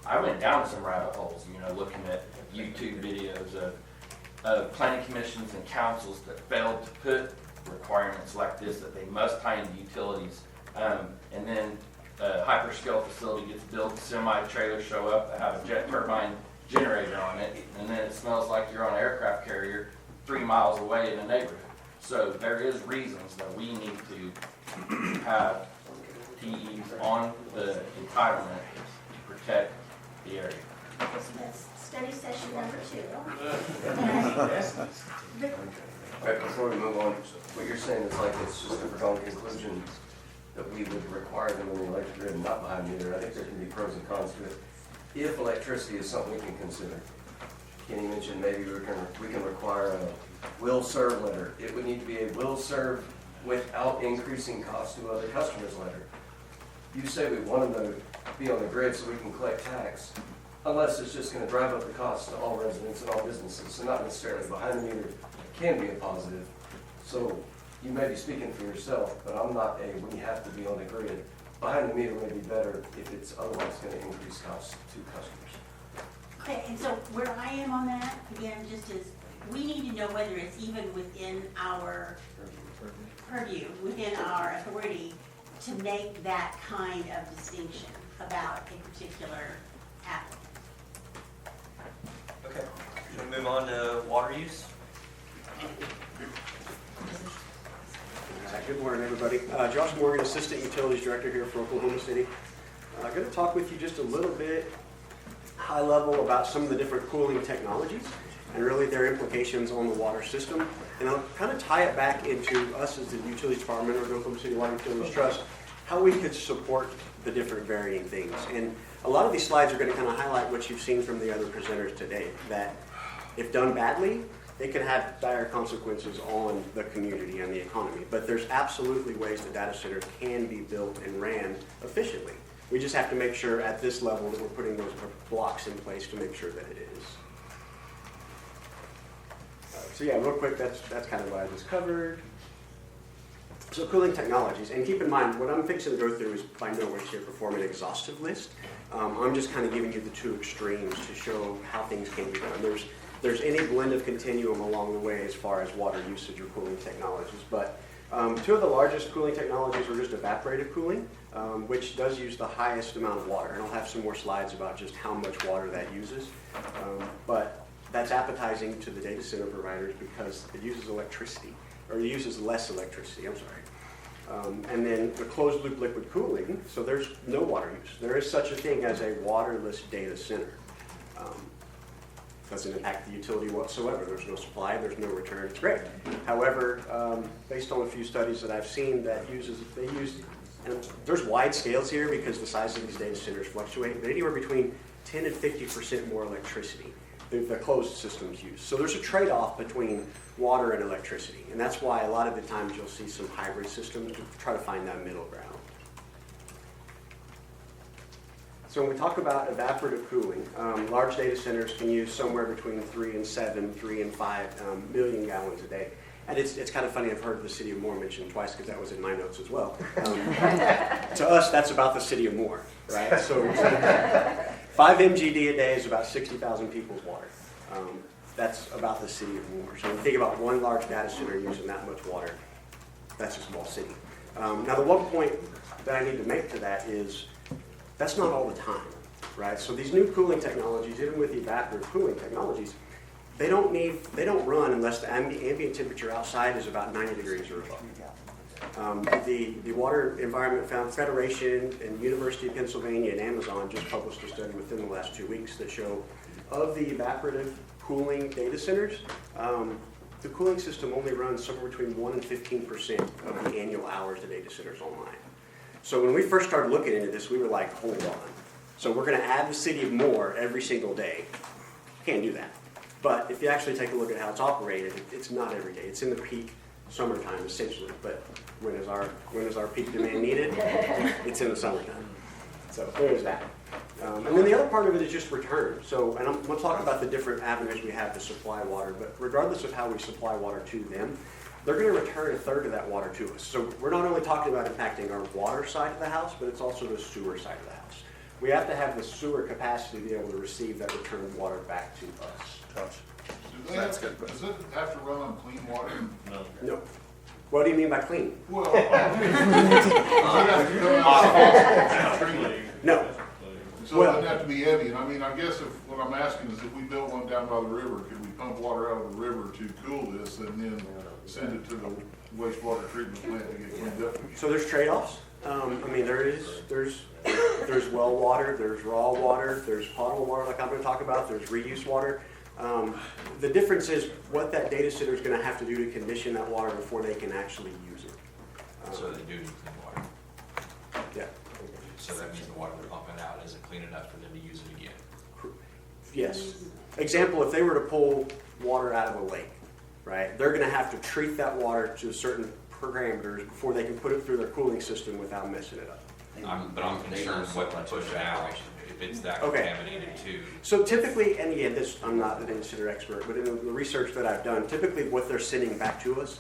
Speaker 10: I went down some rabbit holes, looking at YouTube videos of planning commissions and councils that failed to put requirements like this, that they must tie into utilities. And then a hyperscale facility gets built, semi-trailers show up that have a jet turbine generator on it, and then it smells like you're on an aircraft carrier 3 miles away in a neighborhood. So there is reasons that we need to have TEs on the entitlement to protect the area.
Speaker 4: So that's study session number 2.
Speaker 5: Right, before we move on, what you're saying is like it's just a foregone conclusion that we would require them in the electric grid and not behind meter. I think there can be pros and cons to it. If electricity is something we can consider, Kenny mentioned maybe we can require a will serve letter. It would need to be a will serve without increasing cost to other customers letter. You say we want them to be on the grid so we can collect tax, unless it's just going to drive up the cost to all residents and all businesses, so not necessarily behind the meter can be a positive. So you may be speaking for yourself, but I'm not we have to be on the grid. Behind the meter may be better if it's otherwise going to increase costs to customers.
Speaker 4: Okay, and so where I am on that, again, just is, we need to know whether it's even within our purview, within our authority to make that kind of distinction about a particular applicant.
Speaker 1: Okay, should we move on to water use?
Speaker 11: Good morning, everybody. Josh Morgan, Assistant Utilities Director here for Oklahoma City. I'm going to talk with you just a little bit high level about some of the different cooling technologies and really their implications on the water system. And I'll kind of tie it back into us as the Utilities Department or the Oklahoma City Water Utilities Trust, how we could support the different varying things. And a lot of these slides are going to kind of highlight what you've seen from the other presenters today, that if done badly, it can have dire consequences on the community and the economy. But there's absolutely ways that data centers can be built and ran efficiently. We just have to make sure at this level that we're putting those blocks in place to make sure that it is. So yeah, real quick, that's kind of what I just covered. So cooling technologies, and keep in mind, what I'm fixing to go through is by no way, shape, or form an exhaustive list. I'm just kind of giving you the two extremes to show how things can be done. There's any blend of continuum along the way as far as water usage or cooling technologies, but two of the largest cooling technologies are just evaporative cooling, which does use the highest amount of water, and I'll have some more slides about just how much water that uses, but that's appetizing to the data center providers because it uses electricity, or it uses less electricity, I'm sorry. And then the closed loop liquid cooling, so there's no water use. There is such a thing as a waterless data center. Doesn't impact the utility whatsoever. There's no supply, there's no return. It's great. However, based on a few studies that I've seen that they use, and there's wide scales here because the size of these data centers fluctuate, but anywhere between 10 and 50% more electricity than the closed systems use. So there's a trade-off between water and electricity, and that's why a lot of the times you'll see some hybrid systems to try to find that middle ground. So when we talk about evaporative cooling, large data centers can use somewhere between 3 and 7, 3 and 5 million gallons a day. And it's kind of funny, I've heard the city of Moore mentioned twice because that was in my notes as well. To us, that's about the city of Moore, right? So 5 MGD a day is about 60,000 people's water. That's about the city of Moore. So when you think about one large data center using that much water, that's a small city. Now the one point that I need to make to that is, that's not all the time, right? So these new cooling technologies, even with the evaporative cooling technologies, they don't run unless the ambient temperature outside is about 90 degrees or above. The Water Environment Federation and University of Pennsylvania and Amazon just published a study within the last 2 weeks that show of the evaporative cooling data centers, the cooling system only runs somewhere between 1 and 15% of the annual hours the data center's online. So when we first started looking into this, we were like, hold on. So we're going to add the city of Moore every single day. Can't do that. But if you actually take a look at how it's operated, it's not every day. It's in the peak summertime, essentially. But when is our peak demand needed? It's in the summertime. So there's that. And then the other part of it is just return. So, and I'm going to talk about the different avenues we have to supply water, but regardless of how we supply water to them, they're going to return a third of that water to us. So we're not only talking about impacting our water side of the house, but it's also the sewer side of the house. We have to have the sewer capacity to be able to receive that returned water back to us.
Speaker 12: Does it have to run on clean water?
Speaker 11: No. What do you mean by clean?
Speaker 12: Well,
Speaker 11: No.
Speaker 12: so it doesn't have to be heavy, and I mean, I guess what I'm asking is if we built one down by the river, could we pump water out of the river to cool this and then send it to the wastewater treatment plant to get cleaned up?
Speaker 11: So there's trade-offs. I mean, there's well water, there's raw water, there's potable water like I'm going to talk about, there's reuse water. The difference is what that data center is going to have to do to condition that water before they can actually use it.
Speaker 13: So they do need clean water.
Speaker 11: Yeah.
Speaker 13: So that means the water they're pumping out isn't clean enough for them to use it again.
Speaker 11: Yes. Example, if they were to pull water out of a lake, right, they're going to have to treat that water to certain parameters before they can put it through their cooling system without messing it up.
Speaker 13: But I'm concerned what to push out if it's that
Speaker 11: Okay.
Speaker 13: contaminated too.
Speaker 11: So typically, and again, I'm not an data expert, but in the research that I've done, typically what they're sending back to us,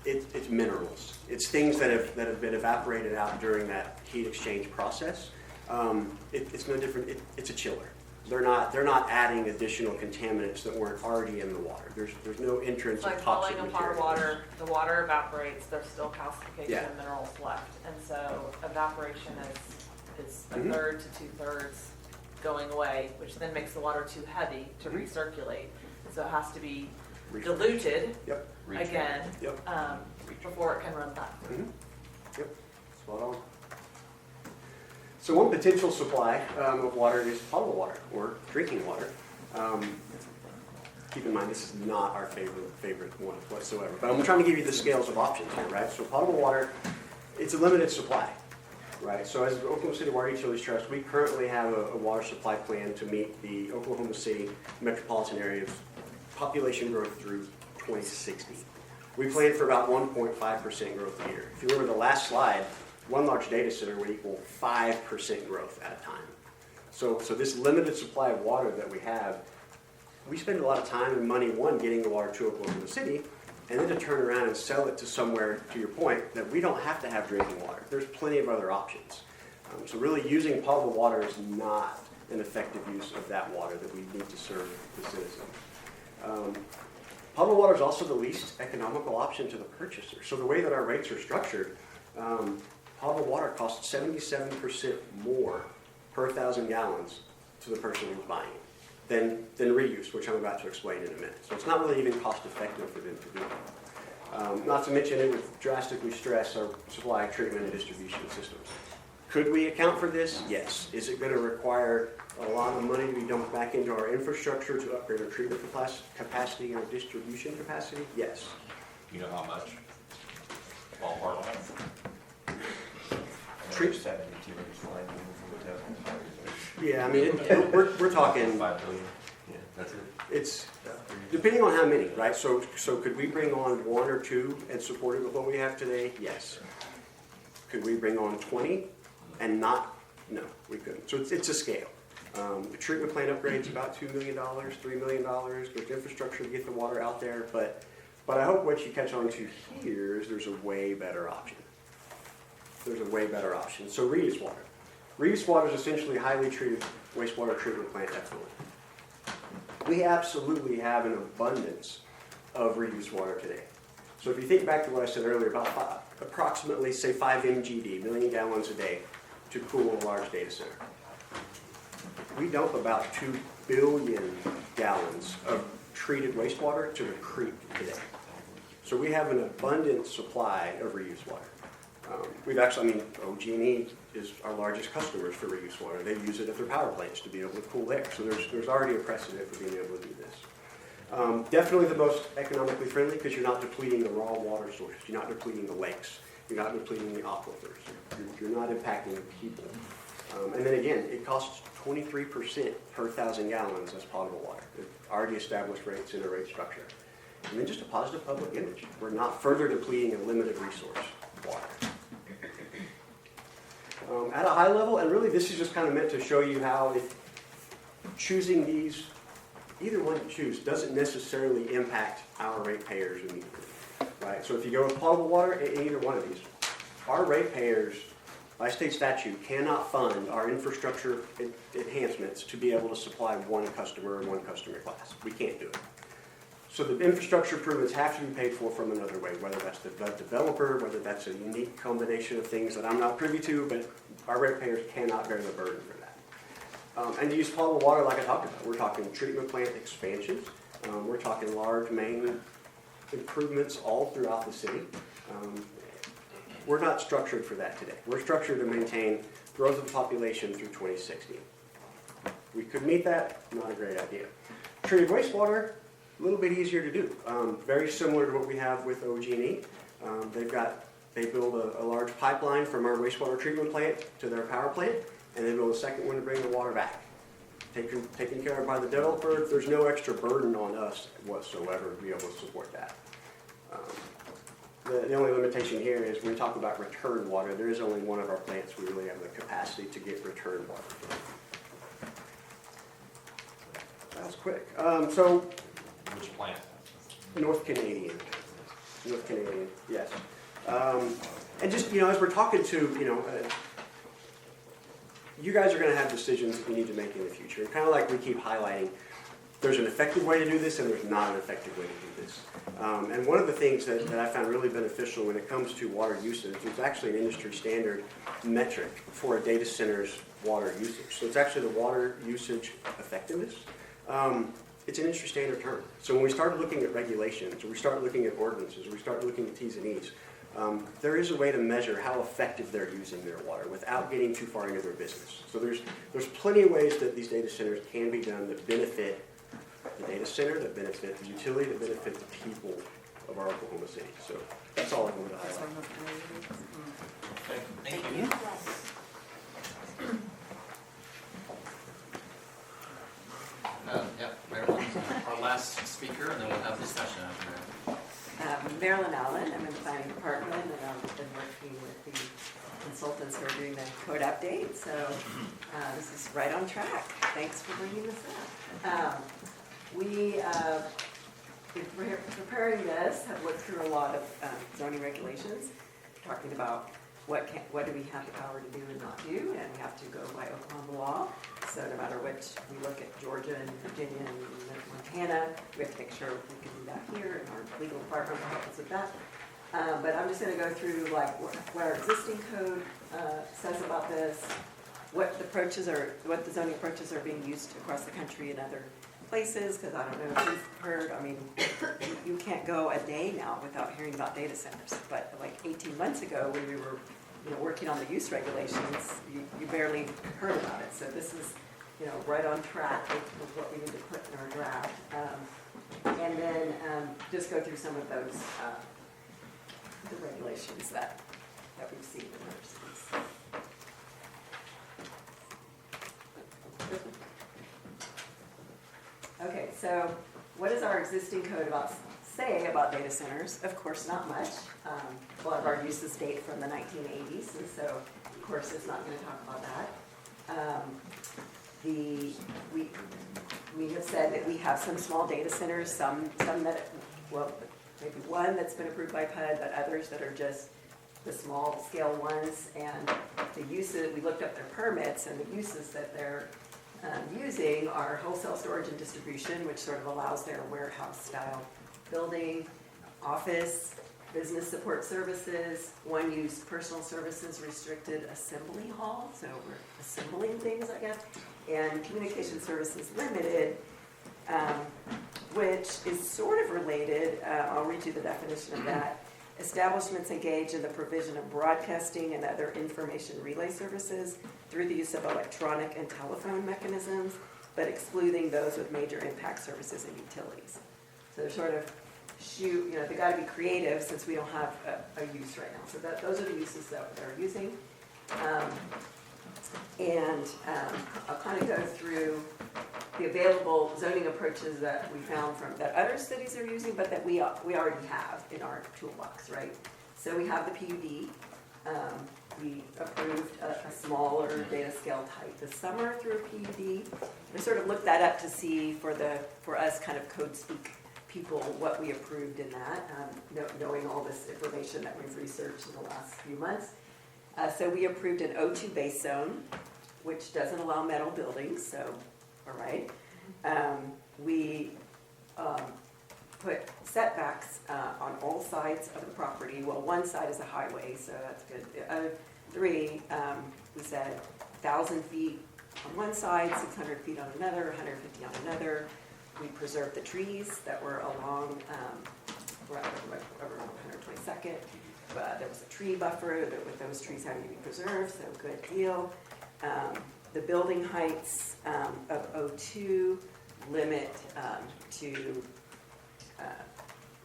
Speaker 11: it's minerals. It's things that have been evaporated out during that heat exchange process. It's no different. It's a chiller. They're not adding additional contaminants that weren't already in the water. There's no entrance
Speaker 14: It's like
Speaker 11: of toxic
Speaker 14: falling apart
Speaker 11: materials.
Speaker 14: water, the water evaporates, there's still calcification
Speaker 11: Yeah.
Speaker 14: and minerals left. And so evaporation is a
Speaker 11: Mhm.
Speaker 14: third to 2/3 going away, which then makes the water too heavy to
Speaker 11: Mhm.
Speaker 14: recirculate. So it has to be
Speaker 11: Recirculate.
Speaker 14: diluted
Speaker 11: Yep.
Speaker 14: again
Speaker 11: Yep.
Speaker 14: before it can run back through.
Speaker 11: Mhm. Yep. Spot on. So one potential supply of water is potable water or drinking water. Keep in mind, this is not our favorite one whatsoever. But I'm trying to give you the scales of options here, right? So potable water, it's a limited supply, right? So as the Oklahoma City Water Utilities Trust, we currently have a water supply plan to meet the Oklahoma City metropolitan area's population growth through 2060. We plan for about 1.5% growth a year. If you remember the last slide, one large data center would equal 5% growth at a time. So this limited supply of water that we have, we spend a lot of time and money, one, getting the water to Oklahoma City, and then to turn around and sell it to somewhere, to your point, that we don't have to have drinking water. There's plenty of other options. So really using potable water is not an effective use of that water that we need to serve the citizens. Potable water is also the least economical option to the purchaser. So the way that our rates are structured, potable water costs 77% more per 1,000 gallons to the person who's buying it than reuse, which I'm about to explain in a minute. So it's not really even cost effective for them to do it. Not to mention it would drastically stress our supply, treatment, and distribution systems. Could we account for this? Yes. Is it going to require a lot of money to be dumped back into our infrastructure to upgrade our treatment capacity and our distribution capacity? Yes.
Speaker 13: You know how much? Ballpark.
Speaker 11: Yeah, I mean, we're talking.
Speaker 13: 5 billion. Yeah, that's it.
Speaker 11: It's depending on how many, right? So could we bring on 1 or 2 and support it with what we have today? Yes. Could we bring on 20 and not? No, we couldn't. So it's a scale. The treatment plant upgrade's about $2 million, $3 million. There's infrastructure to get the water out there, but I hope what you catch on to here is there's a way better option. There's a way better option. So reuse water. Reuse water is essentially highly treated wastewater treatment plant effluent. We absolutely have an abundance of reuse water today. So if you think back to what I said earlier, about approximately, say, 5 MGD, million gallons a day, to cool a large data center. We dump about 2 billion gallons of treated wastewater to the creek today. So we have an abundant supply of reuse water. We've actually, OG&E is our largest customers for reuse water. They use it at their power plants to be able to cool there. So there's already a precedent for being able to do this. Definitely the most economically friendly because you're not depleting the raw water sources. You're not depleting the lakes. You're not depleting the aquifers. You're not impacting the people. And then again, it costs 23% per 1,000 gallons as potable water. Already established rates in a rate structure. And then just a positive public image. We're not further depleting a limited resource, water. at a high level, and really this is just kind of meant to show you how if choosing these, either one you choose, doesn't necessarily impact our ratepayers immediately, right? So if you go with potable water, in either one of these, our ratepayers, by state statute, cannot fund our infrastructure enhancements to be able to supply one customer or one customer class. We can't do it. So the infrastructure improvements have to be paid for from another way, whether that's the developer, whether that's a unique combination of things that I'm not privy to, but our ratepayers cannot bear the burden for that. And to use potable water, like I talked about, we're talking treatment plant expansions. We're talking large main improvements all throughout the city. We're not structured for that today. We're structured to maintain growth of population through 2060. We could meet that, not a great idea. Treated wastewater, a little bit easier to do. Very similar to what we have with OG&E. They build a large pipeline from our wastewater treatment plant to their power plant, and they build a second one to bring the water back. Taken care of by the developer. There's no extra burden on us whatsoever to be able to support that. The only limitation here is when we talk about return water, there is only one of our plants we really have the capacity to get return water from. That was quick.
Speaker 13: Which plant?
Speaker 11: North Canadian, yes. And just, as we're talking to, you guys are going to have decisions that you need to make in the future. And kind of like we keep highlighting, there's an effective way to do this and there's not an effective way to do this. And one of the things that I found really beneficial when it comes to water usage, it's actually an industry standard metric for a data center's water usage. So it's actually the water usage effectiveness. It's an industry standard term. So when we start looking at regulations, or we start looking at ordinances, or we start looking at T's and E's, there is a way to measure how effective they're using their water without getting too far into their business. So there's plenty of ways that these data centers can be done that benefit the data center, that benefit the utility, that benefit the people of our Oklahoma City. So that's all I wanted to highlight.
Speaker 7: Thank you. Our last speaker, and then we'll have discussion after that.
Speaker 15: Marilyn Allen, I'm in the planning department, and I've been working with the consultants who are doing the code update, so this is right on track. Thanks for bringing this up. In preparing this, have looked through a lot of zoning regulations, talking about what do we have the power to do and not do, and we have to go by Oklahoma law. So no matter which, we look at Georgia and Virginia and Montana, we have to make sure we can do that here, and our legal department will help us with that. But I'm just going to go through like what our existing code says about this, what the zoning approaches are being used across the country and other places, because I don't know if you've heard, you can't go a day now without hearing about data centers. But like 18 months ago, when we were working on the use regulations, you barely heard about it. So this is right on track with what we need to put in our draft. And then just go through some of those the regulations that we've seen in other cities. Okay, so what does our existing code say about data centers? Of course, not much. A lot of our uses date from the 1980s, and so, of course, it's not going to talk about that. We have said that we have some small data centers, some that, maybe one that's been approved by PUD, but others that are just the small scale ones. And the uses, we looked up their permits, and the uses that they're using are wholesale storage and distribution, which sort of allows their warehouse style building, office, business support services, one use personal services, restricted assembly hall, so we're assembling things, I guess, and communication services limited, which is sort of related. I'll read you the definition of that. Establishments engage in the provision of broadcasting and other information relay services through the use of electronic and telephone mechanisms, but excluding those with major impact services and utilities. So they're sort of they got to be creative since we don't have a use right now. So those are the uses that they're using. I'll kind of go through the available zoning approaches that we found that other cities are using, but that we already have in our toolbox, right? So we have the PUD, We approved a smaller data scale type this summer through a PUD. We sort of looked that up to see for us kind of code speak people what we approved in that, knowing all this information that we've researched in the last few months. So we approved an O2 base zone, which doesn't allow metal buildings, so, all right. We put setbacks on all sides of the property. Well, one side is a highway, so that's good. The other three, we said 1,000 feet on one side, 600 feet on another, 150 on another. We preserved the trees that were along around 122nd. There was a tree buffer with those trees having to be preserved, so good deal. The building heights of O2 limit to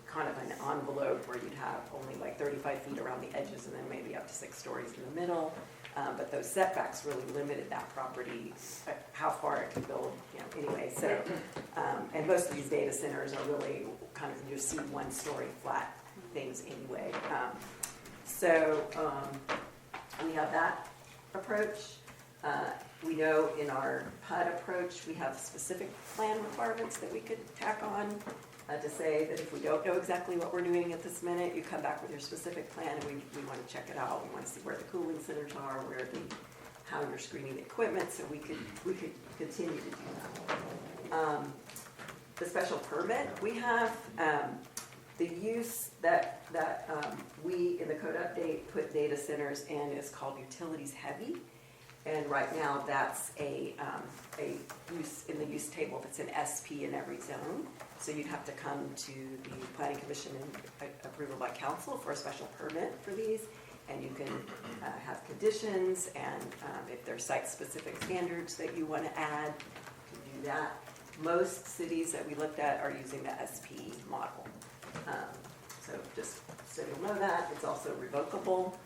Speaker 15: kind of an envelope where you'd have only like 35 feet around the edges and then maybe up to 6 stories in the middle. But those setbacks really limited that property, how far it could build, anyway. So, and most of these data centers are really kind of, you see 1-story flat things anyway. So we have that approach. We know in our PUD approach, we have specific plan requirements that we could tack on to say that if we don't know exactly what we're doing at this minute, you come back with your specific plan and we want to check it out. We want to see where the cooling centers are, how you're screening the equipment, so we could continue to do that. The special permit, we have the use that we in the code update put data centers in is called utilities heavy. And right now, that's a use in the use table that's an SP in every zone. So you'd have to come to the Planning Commission and approval by council for a special permit for these. And you can have conditions, and if there's site-specific standards that you want to add, you can do that. Most cities that we looked at are using the SP model. So just so you'll know that. It's also revocable.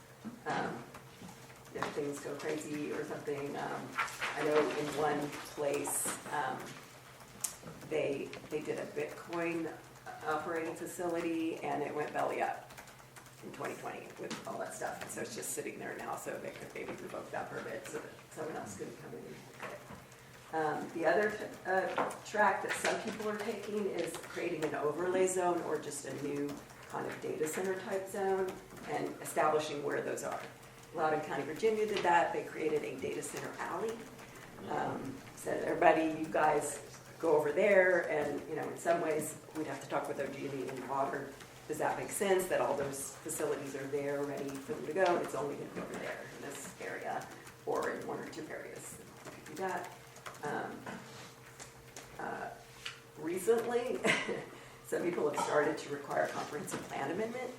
Speaker 15: If things go crazy or something. I know in one place they did a Bitcoin operating facility and it went belly up in 2020 with all that stuff. And so it's just sitting there now, so they could maybe revoke that permit so that someone else could come in and get it. The other track that some people are taking is creating an overlay zone or just a new kind of data center type zone and establishing where those are. Loudoun County, Virginia did that. They created a data center alley. Said, everybody, you guys go over there, and in some ways, we'd have to talk with OG&E and water. Does that make sense that all those facilities are there ready for them to go? And it's only going to be over there in this area or in 1 or 2 areas. You could do that. Recently, some people have started to require a comprehensive plan amendment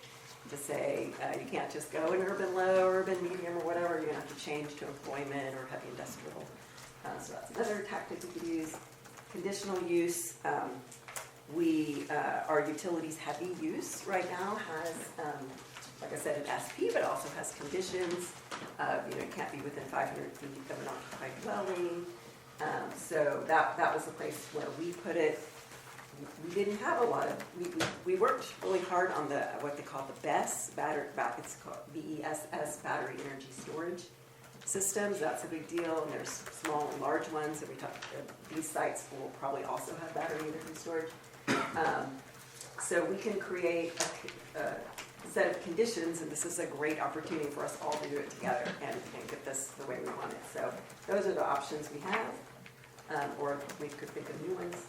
Speaker 15: to say you can't just go in urban low, urban medium, or whatever. You're going to have to change to employment or heavy industrial. So that's another tactic we could use. Conditional use. Our utilities heavy use right now has, like I said, an SP, but also has conditions. It can't be within 500 feet of an occupied dwelling. So that was the place where we put it. We didn't have a lot of, we worked really hard on what they call the BESS, it's called BESS, battery energy storage systems. That's a big deal, and there's small and large ones, and we talked, these sites will probably also have battery energy storage. So we can create a set of conditions, and this is a great opportunity for us all to do it together and get this the way we want it. So those are the options we have, or we could think of new ones.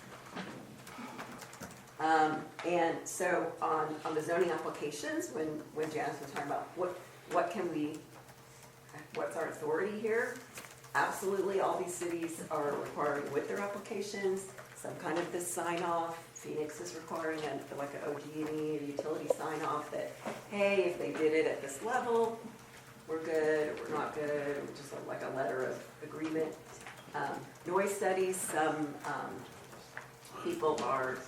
Speaker 15: And so on the zoning applications, when Janice was talking about what's our authority here, absolutely all these cities are requiring with their applications some kind of this sign off. Phoenix is requiring like an OG&E or utility sign off that, hey, if they did it at this level, we're good, or we're not good, or just like a letter of agreement. Noise studies, some people are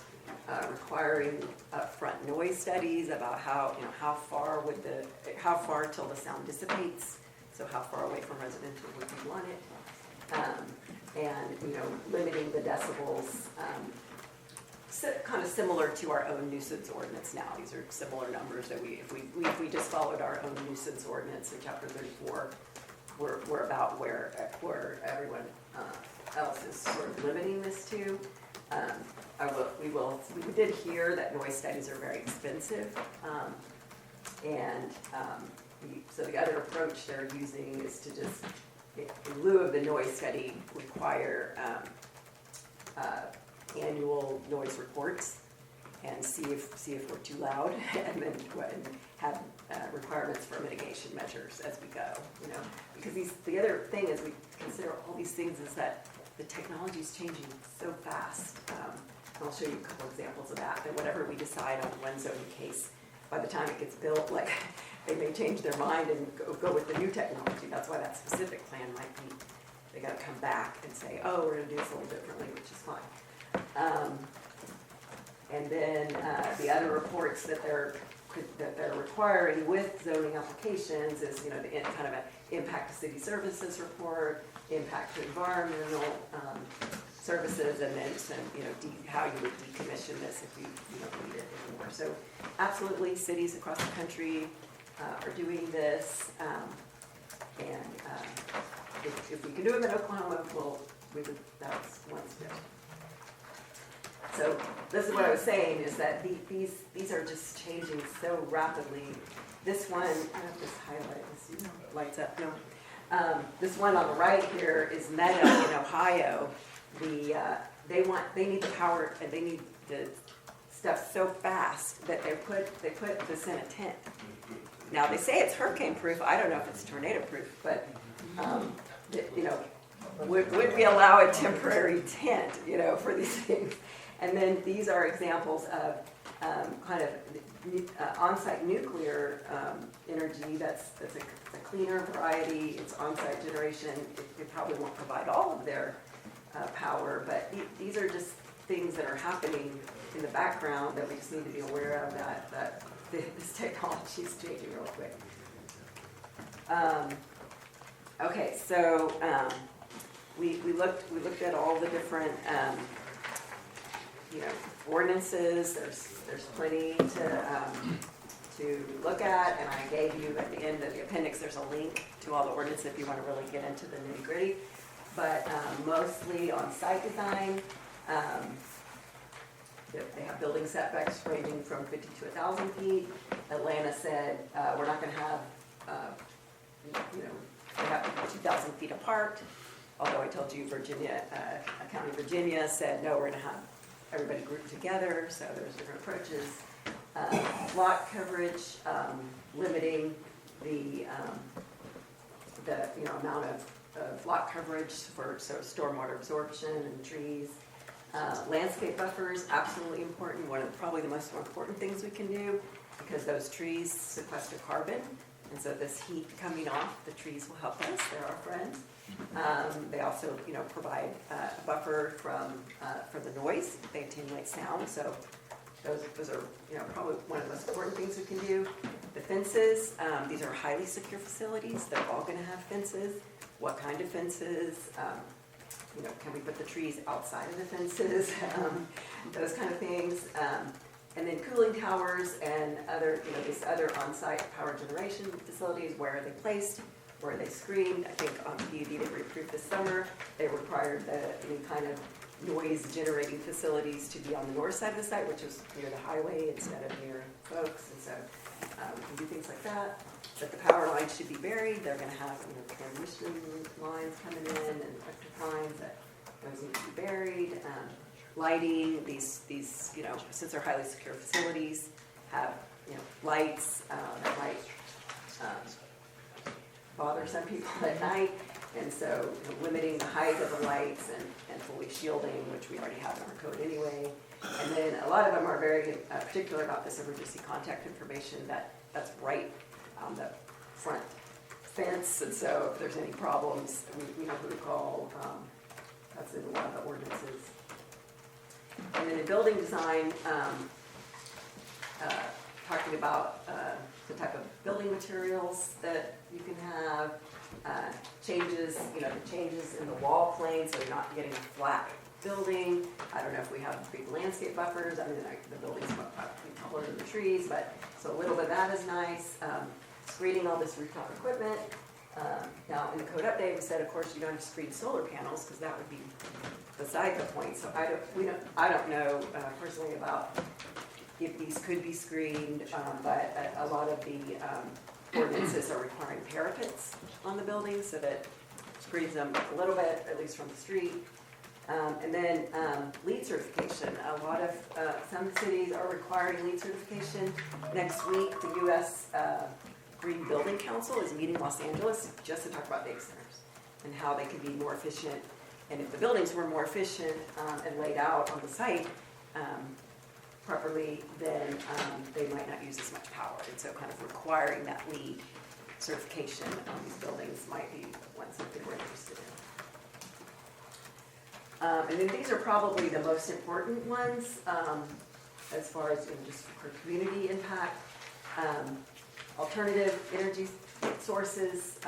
Speaker 15: requiring upfront noise studies about how far till the sound dissipates, so how far away from residential would you want it, and limiting the decibels. kind of similar to our own nuisance ordinance now. These are similar numbers that if we just followed our own nuisance ordinance in chapter 34, we're about where everyone else is sort of limiting this to. We did hear that noise studies are very expensive, so the other approach they're using is to just, in lieu of the noise study, require annual noise reports and see if we're too loud, and then have requirements for mitigation measures as we go. Because the other thing is we consider all these things is that the technology is changing so fast. I'll show you a couple examples of that. That whatever we decide on one zoning case, by the time it gets built, like they may change their mind and go with the new technology. That's why that specific plan might be. They got to come back and say, oh, we're going to do this a little differently, which is fine. And then the other reports that they're requiring with zoning applications is, the kind of an impact to city services report, impact to environmental services, and then some, how you would decommission this if you don't need it anymore. So absolutely, cities across the country are doing this, and if we can do it in Oklahoma, that's one step. So this is what I was saying, is that these are just changing so rapidly. This one, I have this highlight, let's see, lights up, no. This one on the right here is Meta in Ohio. They need the power, and they need the stuff so fast that they put this in a tent. Now they say it's hurricane proof. I don't know if it's tornado proof, but would we allow a temporary tent, for these things? And then these are examples of kind of on-site nuclear energy. That's a cleaner variety. It's on-site generation. It probably won't provide all of their power, but these are just things that are happening in the background that we just need to be aware of, that this technology is changing real quick. Okay, so we looked at all the different ordinances. There's plenty to look at, and I gave you at the end of the appendix, there's a link to all the ordinances if you want to really get into the nitty-gritty. But mostly on site design, they have building setbacks ranging from 50 to 1,000 feet. Atlanta said we're not going to have, they have to be 2,000 feet apart. Although I told you County of Virginia said no, we're going to have everybody grouped together. So there's different approaches. Lot coverage, limiting the amount of lot coverage for stormwater absorption and trees. Landscape buffers, absolutely important. One of probably the most important things we can do, because those trees sequester carbon, and so this heat coming off the trees will help us. They're our friends. They also, provide a buffer from the noise. They attenuate sound, so those are probably one of the most important things we can do. The fences, these are highly secure facilities. They're all going to have fences. What kind of fences? Can we put the trees outside of the fences? Those kind of things. And then cooling towers and other, these other on-site power generation facilities. Where are they placed? Where are they screened? I think on PUD they were approved this summer. They required any kind of noise generating facilities to be on the north side of the site, which is near the highway instead of near folks. And so we can do things like that. But the power lines should be buried. They're going to have transmission lines coming in and electric lines that those need to be buried. Lighting, these since they're highly secure facilities, have lights that might bother some people at night, and so limiting the height of the lights and fully shielding, which we already have in our code anyway. And then a lot of them are very particular about this emergency contact information that's right on the front fence, and so if there's any problems, we know who to call. That's in a lot of the ordinances. And then in building design, talking about the type of building materials that you can have, changes in the wall plane, so you're not getting a flat building. I don't know if we have big landscape buffers. I mean, the building's probably taller than the trees, but so a little bit of that is nice. Screening all this rooftop equipment. Now, in the code update, we said, of course, you don't have to screen solar panels because that would be beside the point. So I don't know personally about if these could be screened, but a lot of the ordinances are requiring parapets on the buildings so that screens them a little bit, at least from the street. And then LEED certification. A lot of, some cities are requiring LEED certification. Next week, the U.S. Green Building Council is meeting in Los Angeles just to talk about data centers and how they can be more efficient. And if the buildings were more efficient and laid out on the site properly, then they might not use as much power. And so kind of requiring that LEED certification on these buildings might be one something we're interested in. And then these are probably the most important ones as far as just for community impact. Alternative energy sources.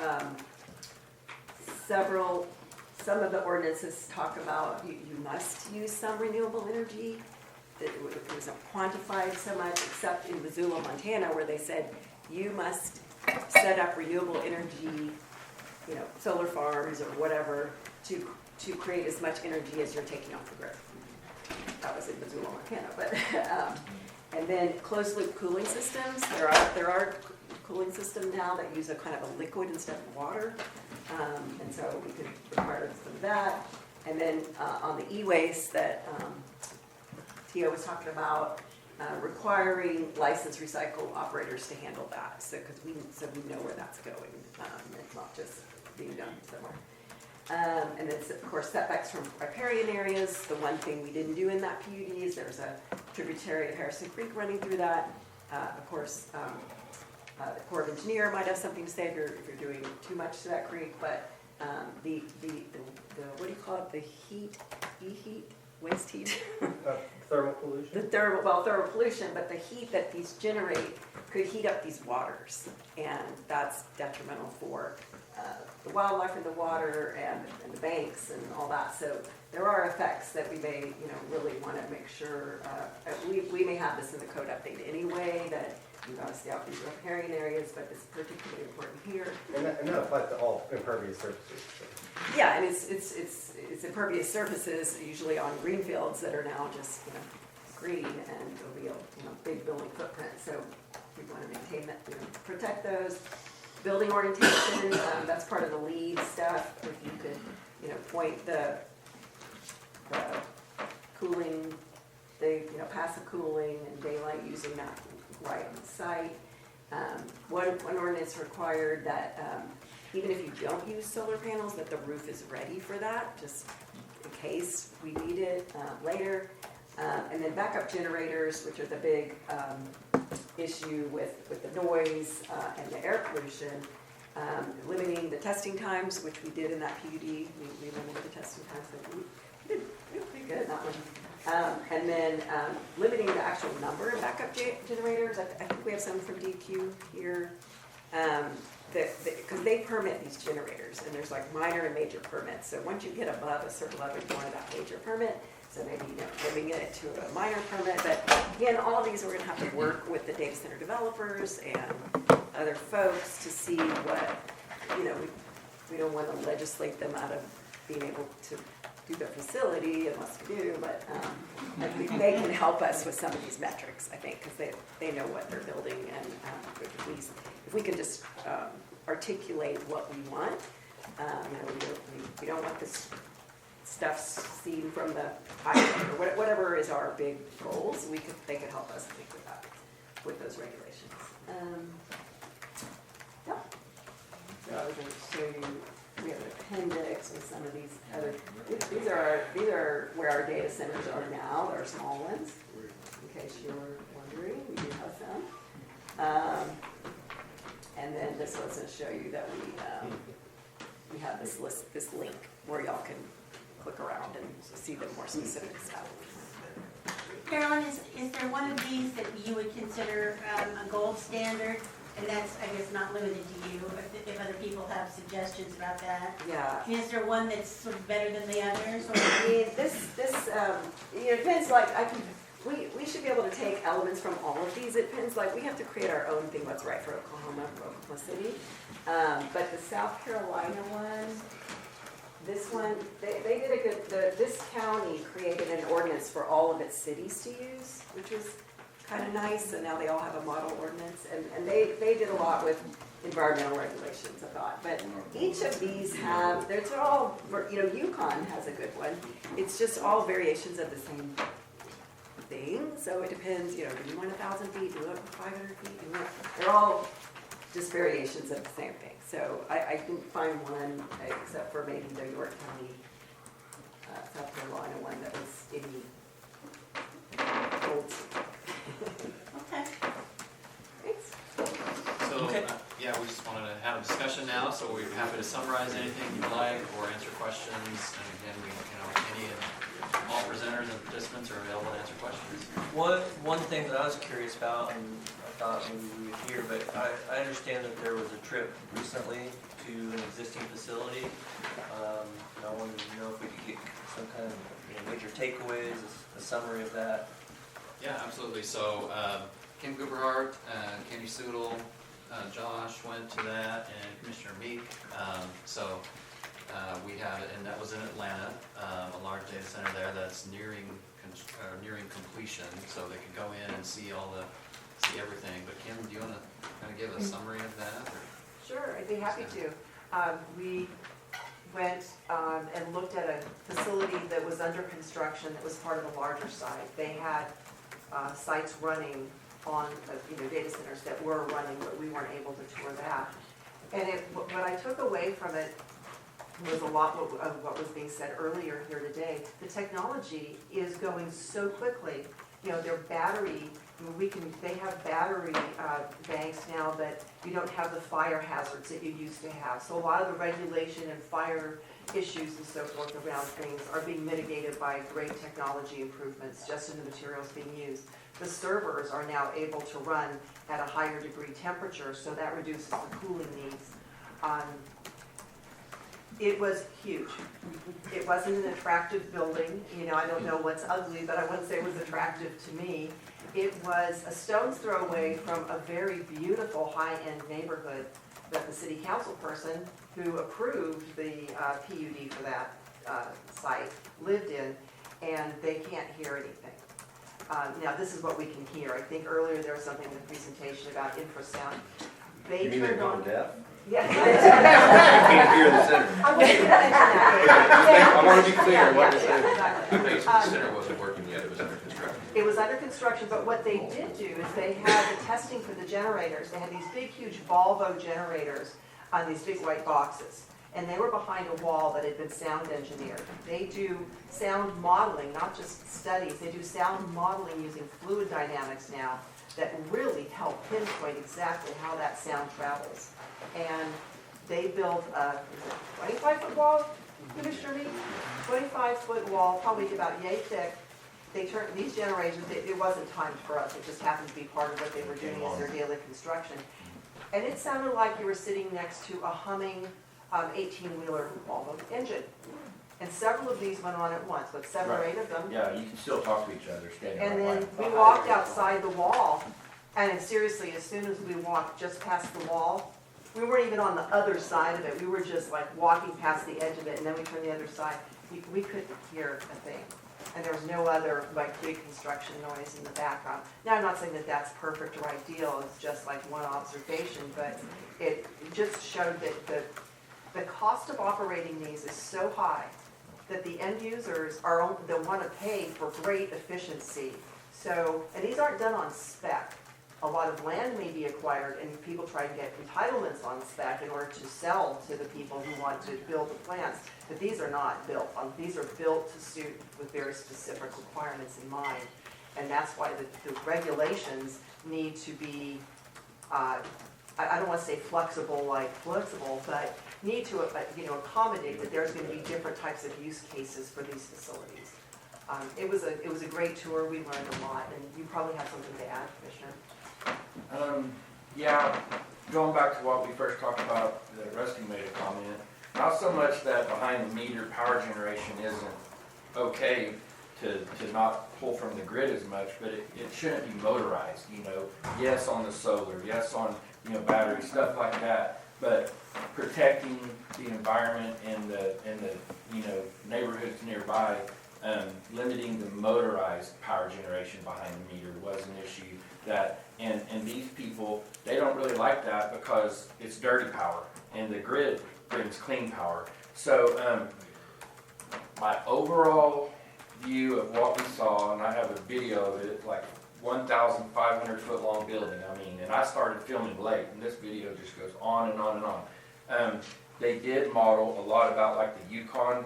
Speaker 15: Some of the ordinances talk about you must use some renewable energy. It wasn't quantified so much, except in Missoula, Montana, where they said you must set up renewable energy, solar farms or whatever, to create as much energy as you're taking off the grid. That was in Missoula, Montana. But and then closed loop cooling systems. There are cooling systems now that use a kind of a liquid instead of water, and so we could require some of that. And then on the e-waste that Tio was talking about, requiring licensed recycle operators to handle that, so we know where that's going. It's not just being done somewhere. And then, of course, setbacks from riparian areas. The one thing we didn't do in that PUD is there's a tributary of Harrison Creek running through that. Of course, the Corps of Engineer might have something to say if you're doing too much to that creek, but the what do you call it? The waste heat.
Speaker 5: Thermal pollution?
Speaker 15: The thermal pollution, but the heat that these generate could heat up these waters, and that's detrimental for the wildlife in the water and the banks and all that. So there are effects that we may, really want to make sure. We may have this in the code update anyway, that you've got to stay out these riparian areas, but it's particularly important here.
Speaker 5: And that applies to all impervious surfaces.
Speaker 15: Yeah, and it's impervious surfaces, usually on green fields that are now just, green, and it'll be a big building footprint. So we want to maintain that, protect those. Building orientation, that's part of the LEED stuff. If you could, point the cooling, passive cooling and daylight using that right on site. One ordinance required that even if you don't use solar panels, that the roof is ready for that, just in case we need it later. And then backup generators, which are the big issue with the noise and the air pollution. Limiting the testing times, which we did in that PUD. We limited the testing times. So we did pretty good in that one. And then limiting the actual number of backup generators. I think we have some from DQ here. Because they permit these generators, and there's like minor and major permits. So once you get above a certain level, you want that major permit. So maybe limiting it to a minor permit. But again, all these we're going to have to work with the data center developers and other folks to see what, we don't want to legislate them out of being able to do their facility unless we do, but I think they can help us with some of these metrics, I think, because they know what they're building, and if we can just articulate what we want, we don't want this stuff seen from the highway or whatever is our big goals. They could help us think with that, with those regulations. Yeah. So I was going to show you. We have an appendix with some of these other. These are where our data centers are now. They're small ones, in case you were wondering. We do have some. And then this one's going to show you that we have this link where y'all can click around and see the more specific stuff.
Speaker 4: Carolyn, is there one of these that you would consider a gold standard And that's, I guess, not limited to you, if other people have suggestions about that.
Speaker 15: Yeah.
Speaker 4: I mean, is there one that's sort of better than the others, or?
Speaker 15: I mean, it depends, like, we should be able to take elements from all of these. It depends, like, we have to create our own thing, what's right for Oklahoma City. But the South Carolina one, this one, they did a good, this county created an ordinance for all of its cities to use, which was kind of nice, and now they all have a model ordinance, and they did a lot with environmental regulations, I thought. But each of these have, they're all, Yukon has a good one. It's just all variations of the same thing, so it depends, do you want 1,000 feet, do you want 500 feet, they're all just variations of the same thing. So I didn't find one, except for maybe the York County, South Carolina one that was any old.
Speaker 4: Okay.
Speaker 15: Thanks.
Speaker 7: So, yeah, we just wanted to have a discussion now, so we're happy to summarize anything you'd like or answer questions. And again, any and all presenters and participants are available to answer questions.
Speaker 1: One thing that I was curious about, and I thought maybe we would hear, but I understand that there was a trip recently to an existing facility. And I wanted to know if we could get some kind of major takeaways, a summary of that.
Speaker 7: Yeah, absolutely. So Kim Guberhart, Candy Soodle, Josh went to that, and Commissioner Meek. We have it, and that was in Atlanta, a large data center there that's nearing completion, so they could go in and see everything. But Kim, do you want to kind of give a summary of that? Or?
Speaker 15: Sure, I'd be happy to. We went and looked at a facility that was under construction that was part of a larger site. They had sites running on, data centers that were running, but we weren't able to tour that. And what I took away from it was a lot of what was being said earlier here today. The technology is going so quickly. Their battery, they have battery banks now that you don't have the fire hazards that you used to have. So a lot of the regulation and fire issues and so forth around things are being mitigated by great technology improvements just in the materials being used. The servers are now able to run at a higher degree temperature, so that reduces the cooling needs. It was huge. It wasn't an attractive building. I don't know what's ugly, but I wouldn't say it was attractive to me. It was a stone's throw away from a very beautiful high-end neighborhood that the city council person who approved the PUD for that site lived in, and they can't hear anything. Now, this is what we can hear. I think earlier there was something in the presentation about infrasound.
Speaker 8: You mean they're going deaf?
Speaker 15: Yes.
Speaker 8: You can't hear the center.
Speaker 15: I wasn't gonna mention that.
Speaker 8: I want to be clear what you're saying.
Speaker 15: Exactly.
Speaker 13: The center wasn't working yet, it was under construction.
Speaker 15: It was under construction, but what they did do is they had the testing for the generators. They had these big, huge Volvo generators on these big white boxes. And they were behind a wall that had been sound engineered. They do sound modeling, not just studies. They do sound modeling using fluid dynamics now that really help pinpoint exactly how that sound travels. And they built a 25-foot wall, Commissioner Meek? 25-foot wall, probably about yay thick. They turned these generations, it wasn't timed for us, it just happened to be part of what they were doing as their daily construction. And it sounded like you were sitting next to a humming 18-wheeler Volvo engine. And several of these went on at once, but 7 or 8 of them.
Speaker 10: Yeah, you can still talk to each other standing
Speaker 15: And
Speaker 10: right
Speaker 15: then
Speaker 10: by.
Speaker 15: we walked outside the wall, and seriously, as soon as we walked just past the wall, we weren't even on the other side of it. We were just like walking past the edge of it, and then we turned the other side. We couldn't hear a thing. And there was no other like big construction noise in the background. Now, I'm not saying that that's perfect or ideal. It's just like one observation, but it just showed that the cost of operating these is so high that the end users they'll want to pay for great efficiency. So, and these aren't done on spec. A lot of land may be acquired, and people try to get entitlements on spec in order to sell to the people who want to build the plants. But these are not built. These are built to suit with very specific requirements in mind. And that's why the regulations need to be, I don't want to say flexible, but need to accommodate that there's going to be different types of use cases for these facilities. It was a great tour. We learned a lot, and you probably have something to add, Commissioner.
Speaker 10: Yeah, going back to what we first talked about, Rusty made a comment, not so much that behind the meter power generation isn't okay to not pull from the grid as much, but it shouldn't be motorized, you know. Yes, on the solar, yes, on, you know, battery, stuff like that, but protecting the environment and the you know, neighborhoods nearby, limiting the motorized power generation behind the meter was an issue that, and these people, they don't really like that because it's dirty power and the grid brings clean power. So my overall view of what we saw, and I have a video of it, it's like 1,500 foot long building, I mean, and I started filming late, and this video just goes on and on and on. They did model a lot about like the Yukon.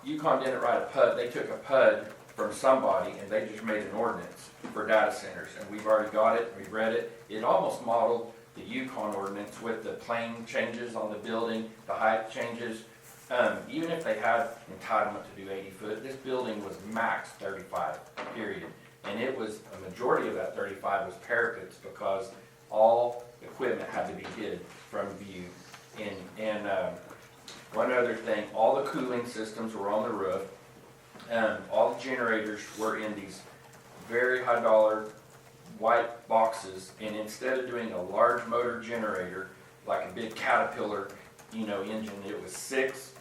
Speaker 10: Yukon didn't write a PUD, they took a PUD from somebody and they just made an ordinance for data centers, and we've already got it, we've read it. It almost modeled the Yukon ordinance with the plane changes on the building, the height changes. Even if they had entitlement to do 80 foot, this building was max 35, period. And it was, a majority of that 35 was parapets because all equipment had to be hid from view. And one other thing, all the cooling systems were on the roof. All the generators were in these very high dollar white boxes, and instead of doing a large motor generator, like a big Caterpillar, you know, engine, it was 6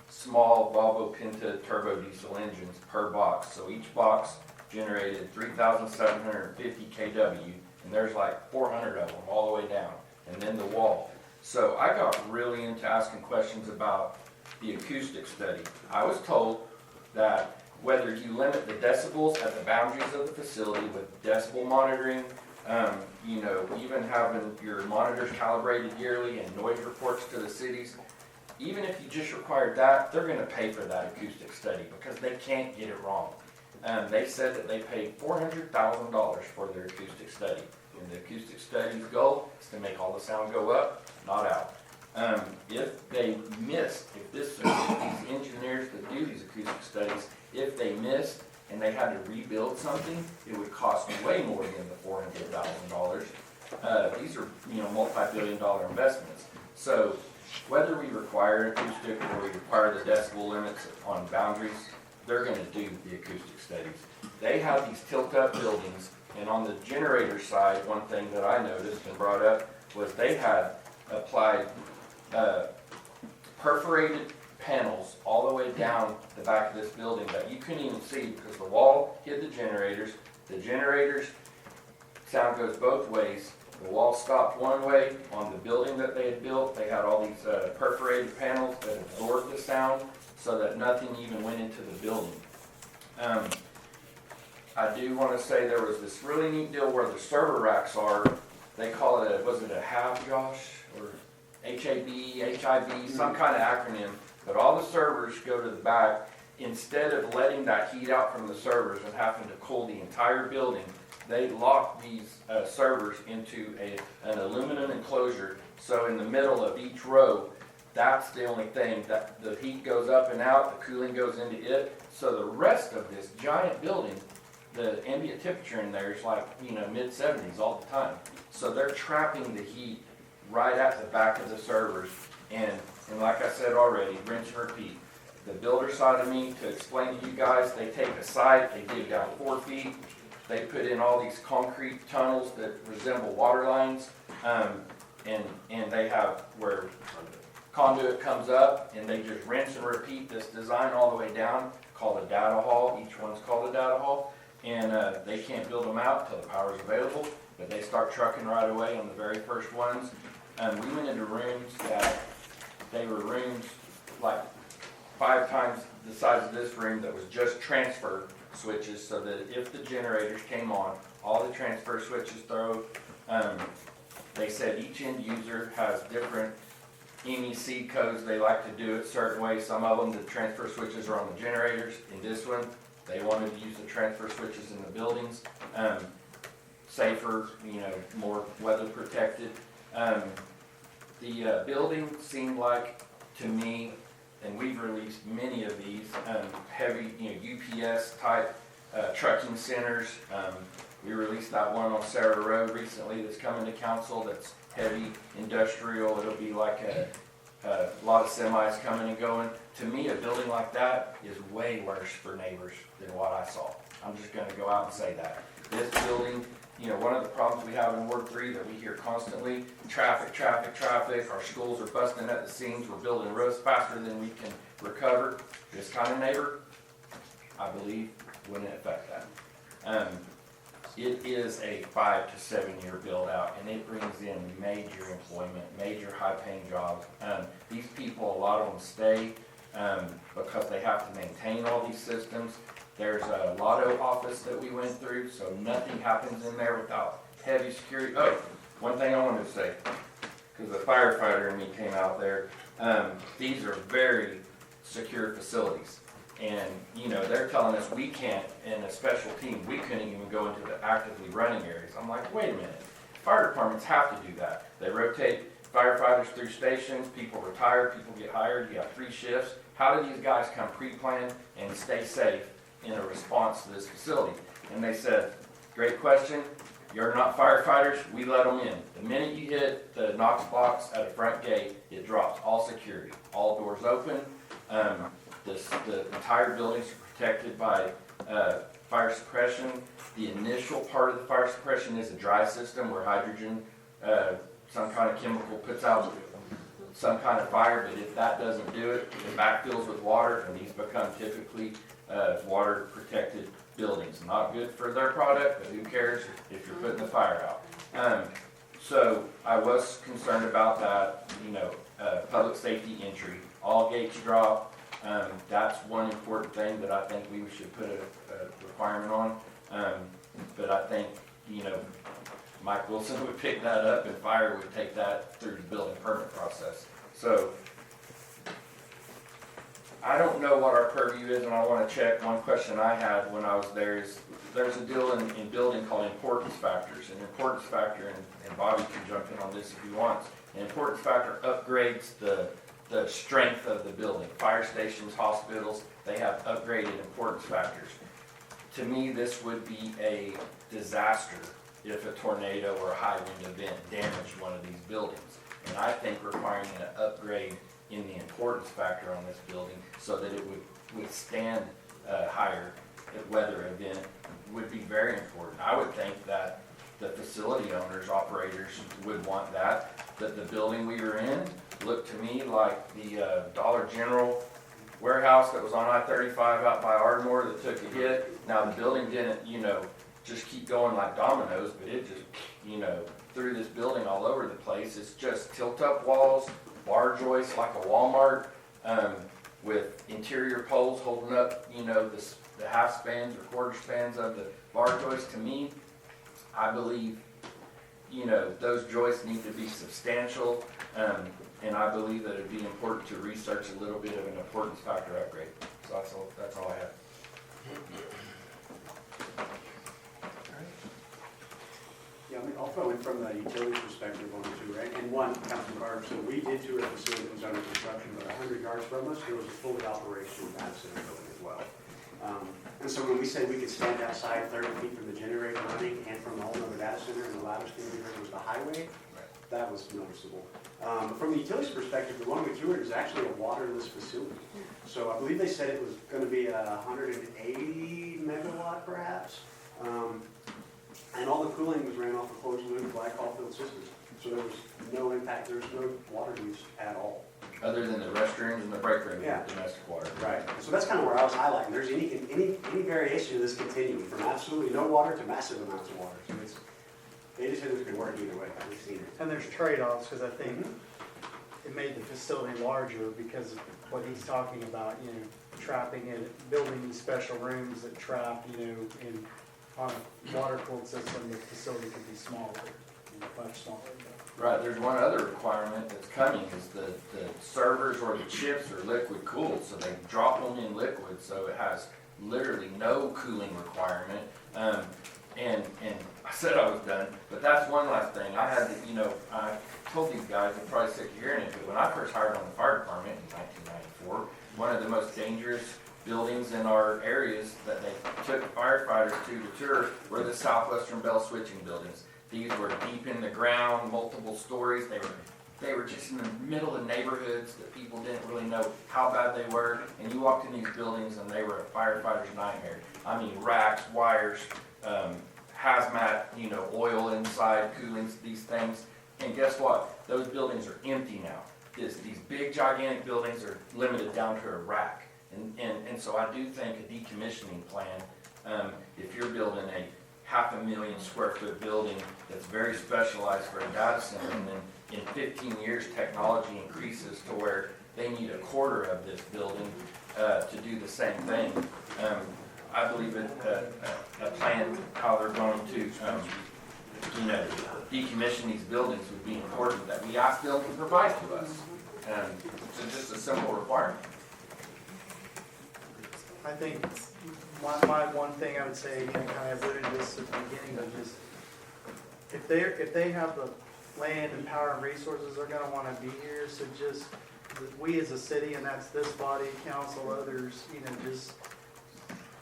Speaker 10: small Volvo Penta turbo diesel engines per box. So each box generated 3,750 kW, and there's like 400 of them all the way down, and then the wall. So I got really into asking questions about the acoustic study. I was told that whether you limit the decibels at the boundaries of the facility with decibel monitoring, you know, even having your monitors calibrated yearly and noise reports to the cities, even if you just required that, they're going to pay for that acoustic study because they can't get it wrong. They said that they paid $400,000 for their acoustic study. And the acoustic study's goal is to make all the sound go up, not out. If they missed, if these engineers that do these acoustic studies, if they missed and they had to rebuild something, it would cost way more than the $400,000. These are, you know, multi-billion-dollar investments. So whether we require acoustic or we require the decibel limits on boundaries, they're going to do the acoustic studies. They have these tilt-up buildings, and on the generator side, one thing that I noticed and brought up was they had applied perforated panels all the way down the back of this building that you couldn't even see because the wall hid the generators. The generators, sound goes both ways. The wall stopped one way on the building that they had built. They had all these perforated panels that absorbed the sound so that nothing even went into the building. I do want to say there was this really neat deal where the server racks are. They call it was it a HAB, Josh? Or HAB, some kind of acronym. But all the servers go to the back. Instead of letting that heat out from the servers and having to cool the entire building, they lock these servers into an aluminum enclosure. So in the middle of each row, that's the only thing that the heat goes up and out, the cooling goes into it. So the rest of this giant building, the ambient temperature in there is like, you know, mid-70s all the time. So they're trapping the heat right at the back of the servers. And like I said already, rinse and repeat. The builder side of me, to explain to you guys, they take a site, they dig down 4 feet, they put in all these concrete tunnels that resemble water lines, and they have where conduit comes up, and they just rinse and repeat this design all the way down, called a data hall. Each one's called a data hall, and they can't build them out until the power's available, but they start trucking right away on the very first ones. We went into rooms that they were rooms like 5 times the size of this room that was just transfer switches, so that if the generators came on, all the transfer switches throw. They said each end user has different MEC codes. They like to do it certain ways. Some of them, the transfer switches are on the generators. In this one, they wanted to use the transfer switches in the buildings. Safer, you know, more weather protected. The building seemed like, to me, and we've released many of these heavy, you know, UPS type trucking centers. We released that one on Sarah Road recently that's coming to council, that's heavy industrial. It'll be like a lot of semis coming and going. To me, a building like that is way worse for neighbors than what I saw. I'm just gonna go out and say that. This building, you know, one of the problems we have in Ward 3 that we hear constantly, traffic. Our schools are busting at the seams. We're building roads faster than we can recover. This kind of neighbor, I believe, wouldn't affect that. It is a 5 to 7 year build out, and it brings in major employment, major high paying jobs. These people, a lot of them stay because they have to maintain all these systems. There's a lotto office that we went through, so nothing happens in there without heavy security. Oh, one thing I wanted to say, because the firefighter in me came out there, these are very secure facilities. And, you know, they're telling us we can't, in a special team, we couldn't even go into the actively running areas. I'm like, wait a minute. Fire departments have to do that. They rotate firefighters through stations, people retire, people get hired, you have 3 shifts. How do these guys come pre-planned and stay safe in a response to this facility? And they said, great question. You're not firefighters, we let them in. The minute you hit the Knox box at a front gate, it drops all security. All doors open. The entire buildings are protected by fire suppression. The initial part of the fire suppression is a dry system where hydrogen, some kind of chemical puts out some kind of fire, but if that doesn't do it, it backfills with water, and these become typically water protected buildings. Not good for their product, but who cares if you're putting the fire out. So I was concerned about that, you know, public safety entry, all gates drop. That's one important thing that I think we should put a requirement on. But I think, you know, Mike Wilson would pick that up and fire would take that through the building permit process. So I don't know what our purview is, and I want to check. One question I had when I was there is there's a deal in building called importance factors. An importance factor, and Bobby can jump in on this if he wants, an importance factor upgrades the strength of the building. Fire stations, hospitals, they have upgraded importance factors. To me, this would be a disaster if a tornado or a high wind event damaged one of these buildings. And I think requiring an upgrade in the importance factor on this building so that it would withstand a higher weather event would be very important. I would think that the facility owners, operators would want that the building we were in looked to me like the Dollar General warehouse that was on I-35 out by Ardmore that took a hit. Now the building didn't, you know, just keep going like dominoes, but it just, you know, threw this building all over the place. It's just tilt-up walls, bar joists like a Walmart, with interior poles holding up, you know, the half spans or quarter spans of the bar joists. To me, I believe, you know, those joists need to be substantial, and I believe that it'd be important to research a little bit of an importance factor upgrade. So that's all I have.
Speaker 11: Yeah, I mean, I'll throw in from the utility perspective on it too, right? And one, Councilman Carter, so we did tour a facility that was under construction, but 100 yards from us, there was a fully operational data center building as well. And so when we said we could stand outside 30 feet from the generator running and from the whole other data center, and the loudest thing we heard was the highway, that was noticeable. From the utilities perspective, the one we toured is actually a waterless facility. So I believe they said it was going to be 180 megawatt perhaps. And all the cooling was ran off a closed loop glycol filled systems. So there was no impact, there was no water use at all.
Speaker 10: Other than the restrooms and the break room,
Speaker 11: Yeah.
Speaker 10: domestic water.
Speaker 11: Right. So that's kind of where I was highlighting. There's any variation of this continuum from absolutely no water to massive amounts of water. So it's, data centers can work either way. We've seen it.
Speaker 3: And there's trade-offs, because I think it made the facility larger because of what he's talking about, you know, trapping and building these special rooms that trap, you know, in on a water-cooled system, the facility could be smaller, much smaller.
Speaker 10: Right, there's one other requirement that's coming is the servers or the chips are liquid cooled, so they drop them in liquid, so it has literally no cooling requirement. And I said I was done, but that's one last thing. I had to, you know, I told these guys, they're probably sick of hearing it, but when I first hired on the fire department in 1994, one of the most dangerous buildings in our areas that they took firefighters to tour were the Southwestern Bell switching buildings. These were deep in the ground, multiple stories. They were just in the middle of neighborhoods that people didn't really know how bad they were. And you walked in these buildings and they were a firefighter's nightmare. I mean, racks, wires, hazmat, oil inside, cooling these things. And guess what? Those buildings are empty now. These big, gigantic buildings are limited down to a rack. And so I do think a decommissioning plan, if you're building a 500,000 square foot building that's very specialized for a data center, and then in 15 years technology increases to where they need a quarter of this building to do the same thing. I believe a plan how they're going to decommission these buildings would be important, that we ask them to provide to us. So just a simple requirement.
Speaker 3: I think my one thing I would say, kind of alluded to this at the beginning, of just if they have the land and power and resources, they're going to want to be here. So just we as a city, and that's this body, council, others, just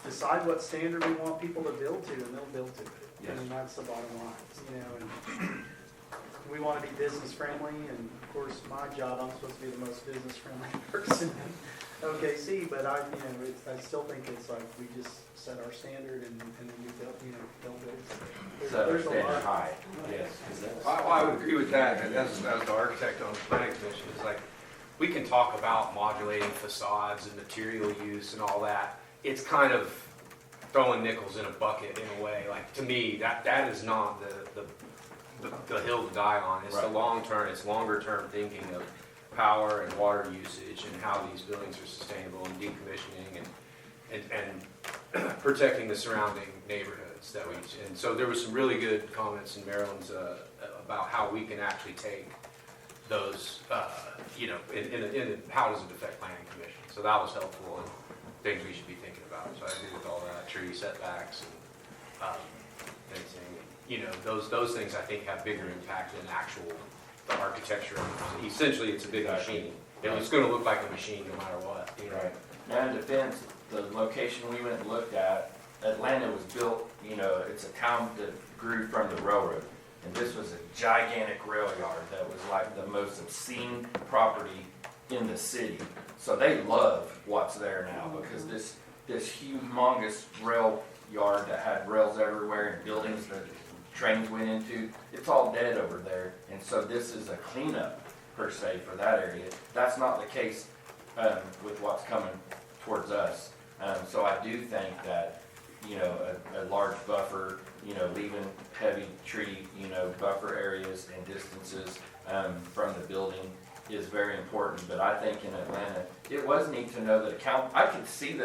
Speaker 3: decide what standard we want people to build to, and they'll build to it.
Speaker 10: Yes.
Speaker 3: And that's the bottom line. And we want to be business friendly, and of course, my job, I'm supposed to be the most business friendly person in OKC, but I still think it's like we just set our standard and then we build, don't build.
Speaker 10: There's a lot. High. Yes.
Speaker 8: I would agree with that. And as the architect on the planning commission, it's like we can talk about modulating facades and material use and all that. It's kind of throwing nickels in a bucket in a way. Like, to me, that is not the hill to die on. It's
Speaker 10: right.
Speaker 8: The long term. It's longer term thinking of power and water usage and how these buildings are sustainable, and decommissioning and protecting the surrounding neighborhoods that we. And so there was some really good comments in Maryland's about how we can actually take those, in how does it affect planning commission. So that was helpful and things we should be thinking about. So I agree with all that, tree setbacks and those things I think have bigger impact than the architecture. Essentially, it's a big machine. It's going to look like a machine no matter what.
Speaker 10: Right. Now, in defense, the location we went and looked at, Atlanta was built, it's a town that grew from the railroad. And this was a gigantic rail yard that was like the most obscene property in the city. So they love what's there now, because this humongous rail yard that had rails everywhere and buildings that trains went into, it's all dead over there. And so this is a cleanup per se for that area. That's not the case with what's coming towards us. So I do think that, a large buffer, leaving heavy tree, buffer areas and distances from the building is very important. But I think in Atlanta, it was neat to know that I could see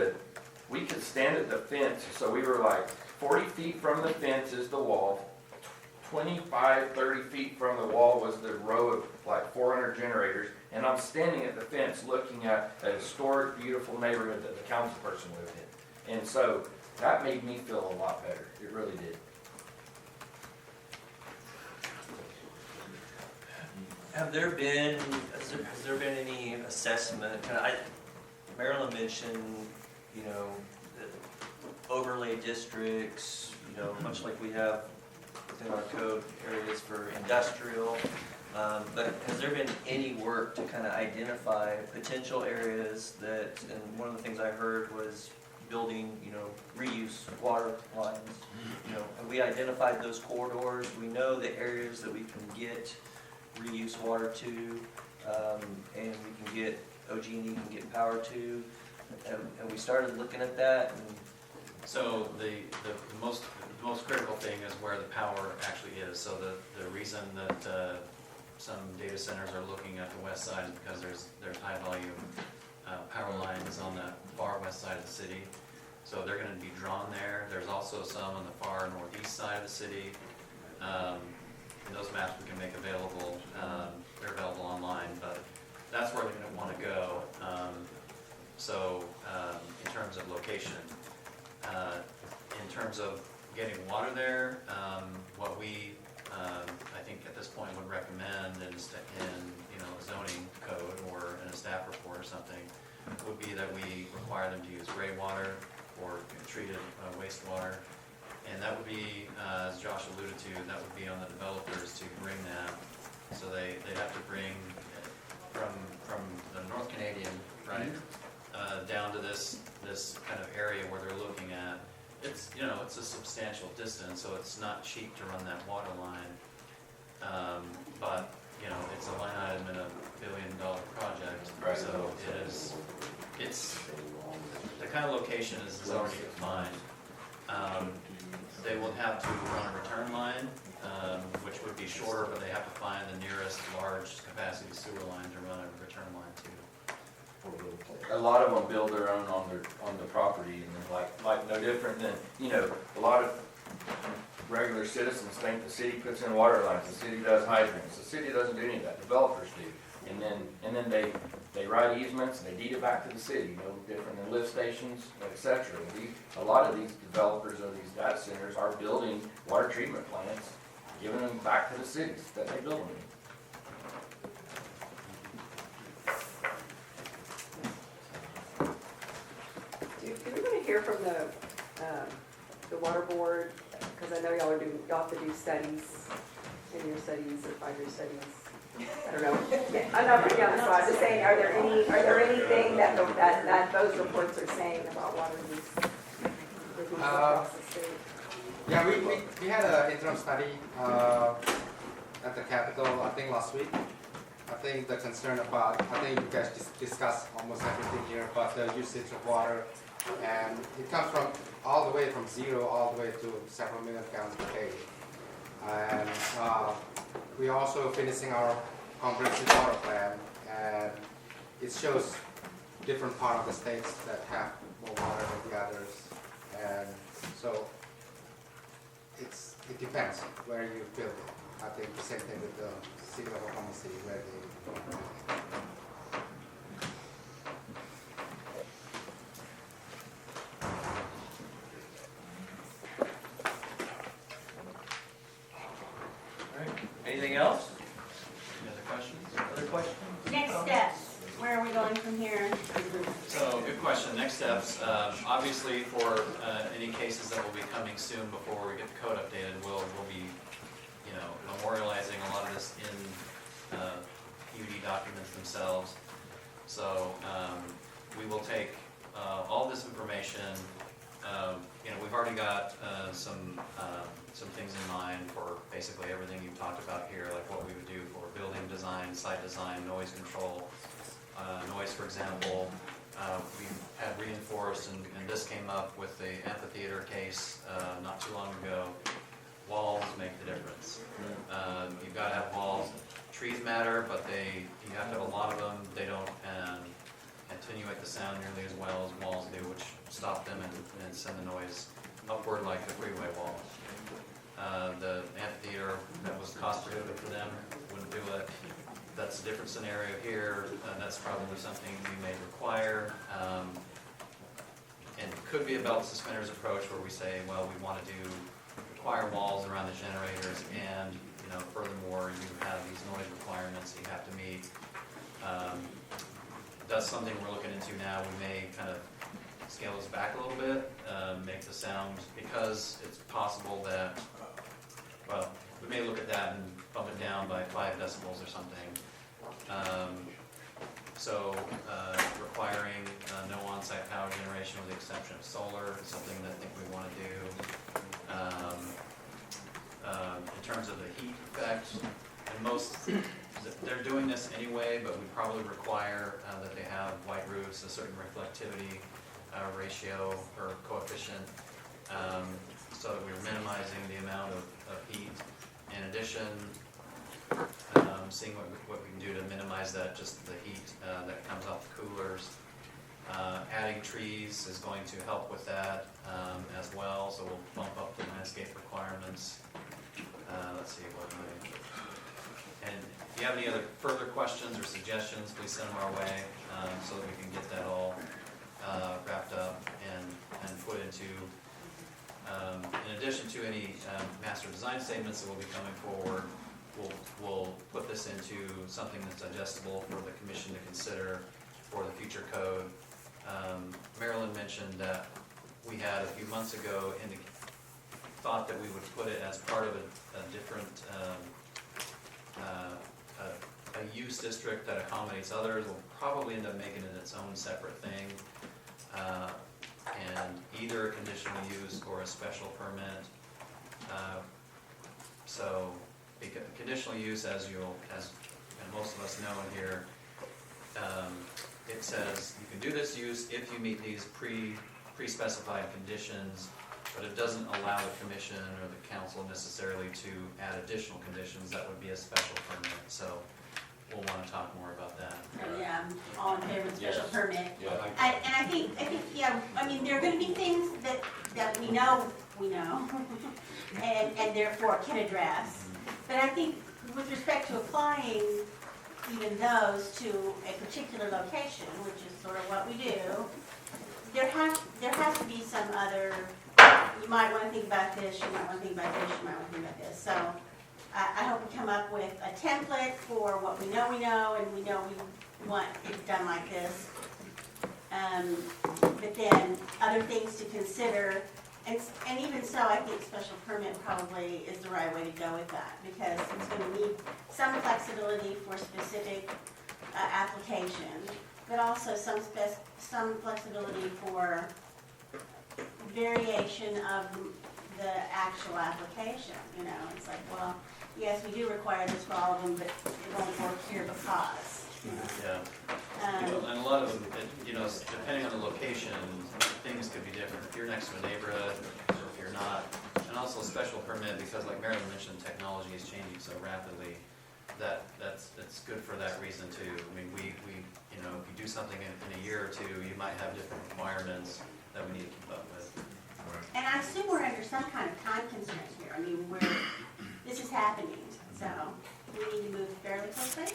Speaker 10: we could stand at the fence. So we were like 40 feet from the fence is the wall. 25, 30 feet from the wall was the row of like 400 generators, and I'm standing at the fence looking at a historic, beautiful neighborhood that the council person lived in. And so that made me feel a lot better. It really did.
Speaker 1: Has there been any assessment? Maryland mentioned, overlay districts, much like we have within our code areas for industrial. But has there been any work to kind of identify potential areas that, and one of the things I heard was building, reuse water lines. Have we identified those corridors? We know the areas that we can get reuse water to, and we can get OG&E can get power to. And we started looking at that. And
Speaker 7: so the most critical thing is where the power actually is. So the reason that some data centers are looking at the west side is because there's high volume power lines on the far west side of the city. So they're going to be drawn there. There's also some on the far northeast side of the city. And those maps we can make available. They're available online, but that's where they're going to want to go. So in terms of location, in terms of getting water there, what we I think at this point would recommend in a zoning code or in a staff report or something would be that we require them to use gray water or treated wastewater. And that would be, as Josh alluded to, that would be on the developers to bring that. So they have to bring from the North Canadian, right, down to this kind of area where they're looking at. It's, you know, it's a substantial distance, so it's not cheap to run that water line. But, you know, it's a line item in a $1 billion project.
Speaker 10: Right.
Speaker 7: So it's, the kind of location is already defined. They will have to run a return line, which would be shorter, but they have to find the nearest large capacity sewer line to run a return line to.
Speaker 10: A lot of them build their own on the property, and they're like no different than, you know, a lot of regular citizens think the city puts in water lines, the city does hydrants, the city doesn't do any of that, developers do. And then they write easements, and they deed it back to the city, no different than lift stations, etc. A lot of these developers of these data centers are building water treatment plants, giving them back to the cities that they build them in.
Speaker 15: Do we want to hear from the water board? Because I know y'all have to do studies, 10-year studies or 5-year studies. I don't know. Yeah, I'm not putting you on the spot. I'm just saying, are there anything that those reports are saying about water use? Across the state?
Speaker 16: Yeah, we had an interim study at the Capitol, I think last week. I think the concern about, I think you guys discussed almost everything here about the usage of water. And it comes from all the way from 0 all the way to several million gallons per day. And we're also finishing our comprehensive water plan, and it shows different part of the states that have more water than the others. And so it depends where you build it. I think the same thing with the city of Oklahoma City, where they
Speaker 1: Anything else?
Speaker 7: Any other questions?
Speaker 1: Other questions?
Speaker 4: Next steps, where are we going from here?
Speaker 7: So, good question. Next steps, obviously for any cases that will be coming soon before we get the code updated, we'll be, you know, memorializing a lot of this in PUD documents themselves. So, we will take all this information. You know, we've already got some things in mind for basically everything you've talked about here, like what we would do for building design, site design, noise control. Noise, for example, we had reinforced, and this came up with the amphitheater case not too long ago. Walls make the difference. You've got to have walls. Trees matter, but you have to have a lot of them. They don't attenuate the sound nearly as well as walls do, which stop them and send the noise upward like the freeway wall. The amphitheater, that was cost prohibitive for them, wouldn't do it. That's a different scenario here. That's probably something we may require. And it could be a belt and suspenders approach where we say, well, we want to require walls around the generators, and you know, furthermore, you have these noise requirements that you have to meet. That's something we're looking into now. We may kind of scale this back a little bit, make the sound, because it's possible that, well, we may look at that and bump it down by 5 decibels or something. Requiring no on-site power generation with the exception of solar is something that I think we want to do. In terms of the heat effect, and they're doing this anyway, but we probably require that they have white roofs, a certain reflectivity ratio or coefficient, so that we're minimizing the amount of heat. In addition, seeing what we can do to minimize that, just the heat that comes off the coolers. Adding trees is going to help with that as well, so we'll bump up the landscape requirements. Let's see what we. And if you have any other further questions or suggestions, please send them our way so that we can get that all wrapped up and put into. In addition to any master design statements that will be coming forward, we'll put this into something that's digestible for the commission to consider for the future code. Marilyn mentioned that we had a few months ago thought that we would put it as part of a different, a use district that accommodates others. We'll probably end up making it its own separate thing. And either a conditional use or a special permit. So, because conditional use, as most of us know in here, it says you can do this use if you meet these pre-specified conditions, but it doesn't allow the commission or the council necessarily to add additional conditions. That would be a special permit. So we'll want to talk more about that.
Speaker 4: Yeah, I'm all in favor of the special
Speaker 10: Yes.
Speaker 4: permit.
Speaker 10: Yeah.
Speaker 4: And I think, yeah, I mean, there are gonna be things that we know, and therefore can address. But I think with respect to applying even those to a particular location, which is sort of what we do, there has to be some other, you might wanna think about this, you might wanna think about this, you might wanna think about this. So I hope we come up with a template for what we know, and we know we want it done like this. But then other things to consider, and even so, I think special permit probably is the right way to go with that, because it's going to need some flexibility for specific application, but also some flexibility for variation of the actual application. You know, it's like, well, yes, we do require this for all of them, but it won't work here because.
Speaker 7: Yeah. And a lot of them, depending on the location, things could be different. If you're next to a neighborhood, or if you're not. And also a special permit, because like Marilyn mentioned, technology is changing so rapidly, that's good for that reason too. I mean, we if you do something in a year or two, you might have different requirements that we need to keep up with.
Speaker 4: And I assume we're under some kind of time constraint here. I mean, this is happening, so we need to move fairly quickly.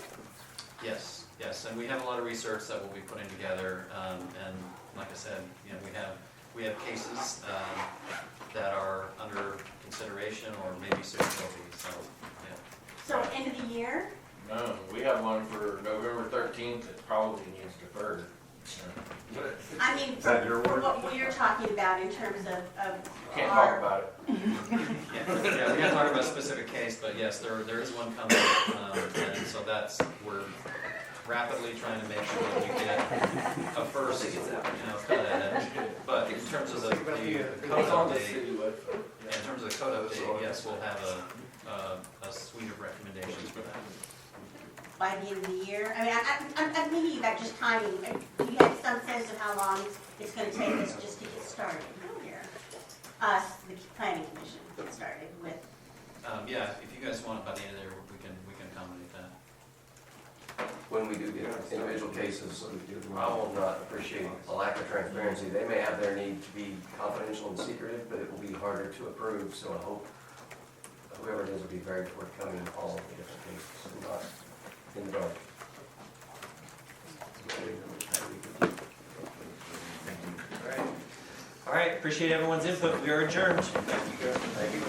Speaker 7: Yes, and we have a lot of research that we'll be putting together, and like I said, we have cases that are under consideration or maybe soon will be. So, yeah.
Speaker 4: So end of the year.
Speaker 10: No, we have one for November 13th that probably needs deferred.
Speaker 4: I mean,
Speaker 10: Is that your
Speaker 4: for
Speaker 10: word?
Speaker 4: what you're talking about in terms of
Speaker 10: Can't talk
Speaker 4: our.
Speaker 10: about it.
Speaker 7: Yeah, we can't talk about a specific case, but yes, there is one coming, and so we're rapidly trying to make sure that we get a first, cut at it. But in terms of the code update, yes, we'll have a suite of recommendations for that.
Speaker 4: By the end of the year? I mean, I'm thinking about just timing. Do you have some sense of how long it's going to take us just to get started here? Us, the planning commission, get started with.
Speaker 7: Yeah, if you guys want it by the end of the year, we can accommodate that.
Speaker 17: When we do get individual cases, I will not appreciate a lack of transparency. They may have their need to be confidential and secretive, but it will be harder to approve, so I hope whoever it is will be very forthcoming in all of the different cases and not in the dark.
Speaker 1: All right, appreciate everyone's input. We are adjourned.
Speaker 17: Thank you.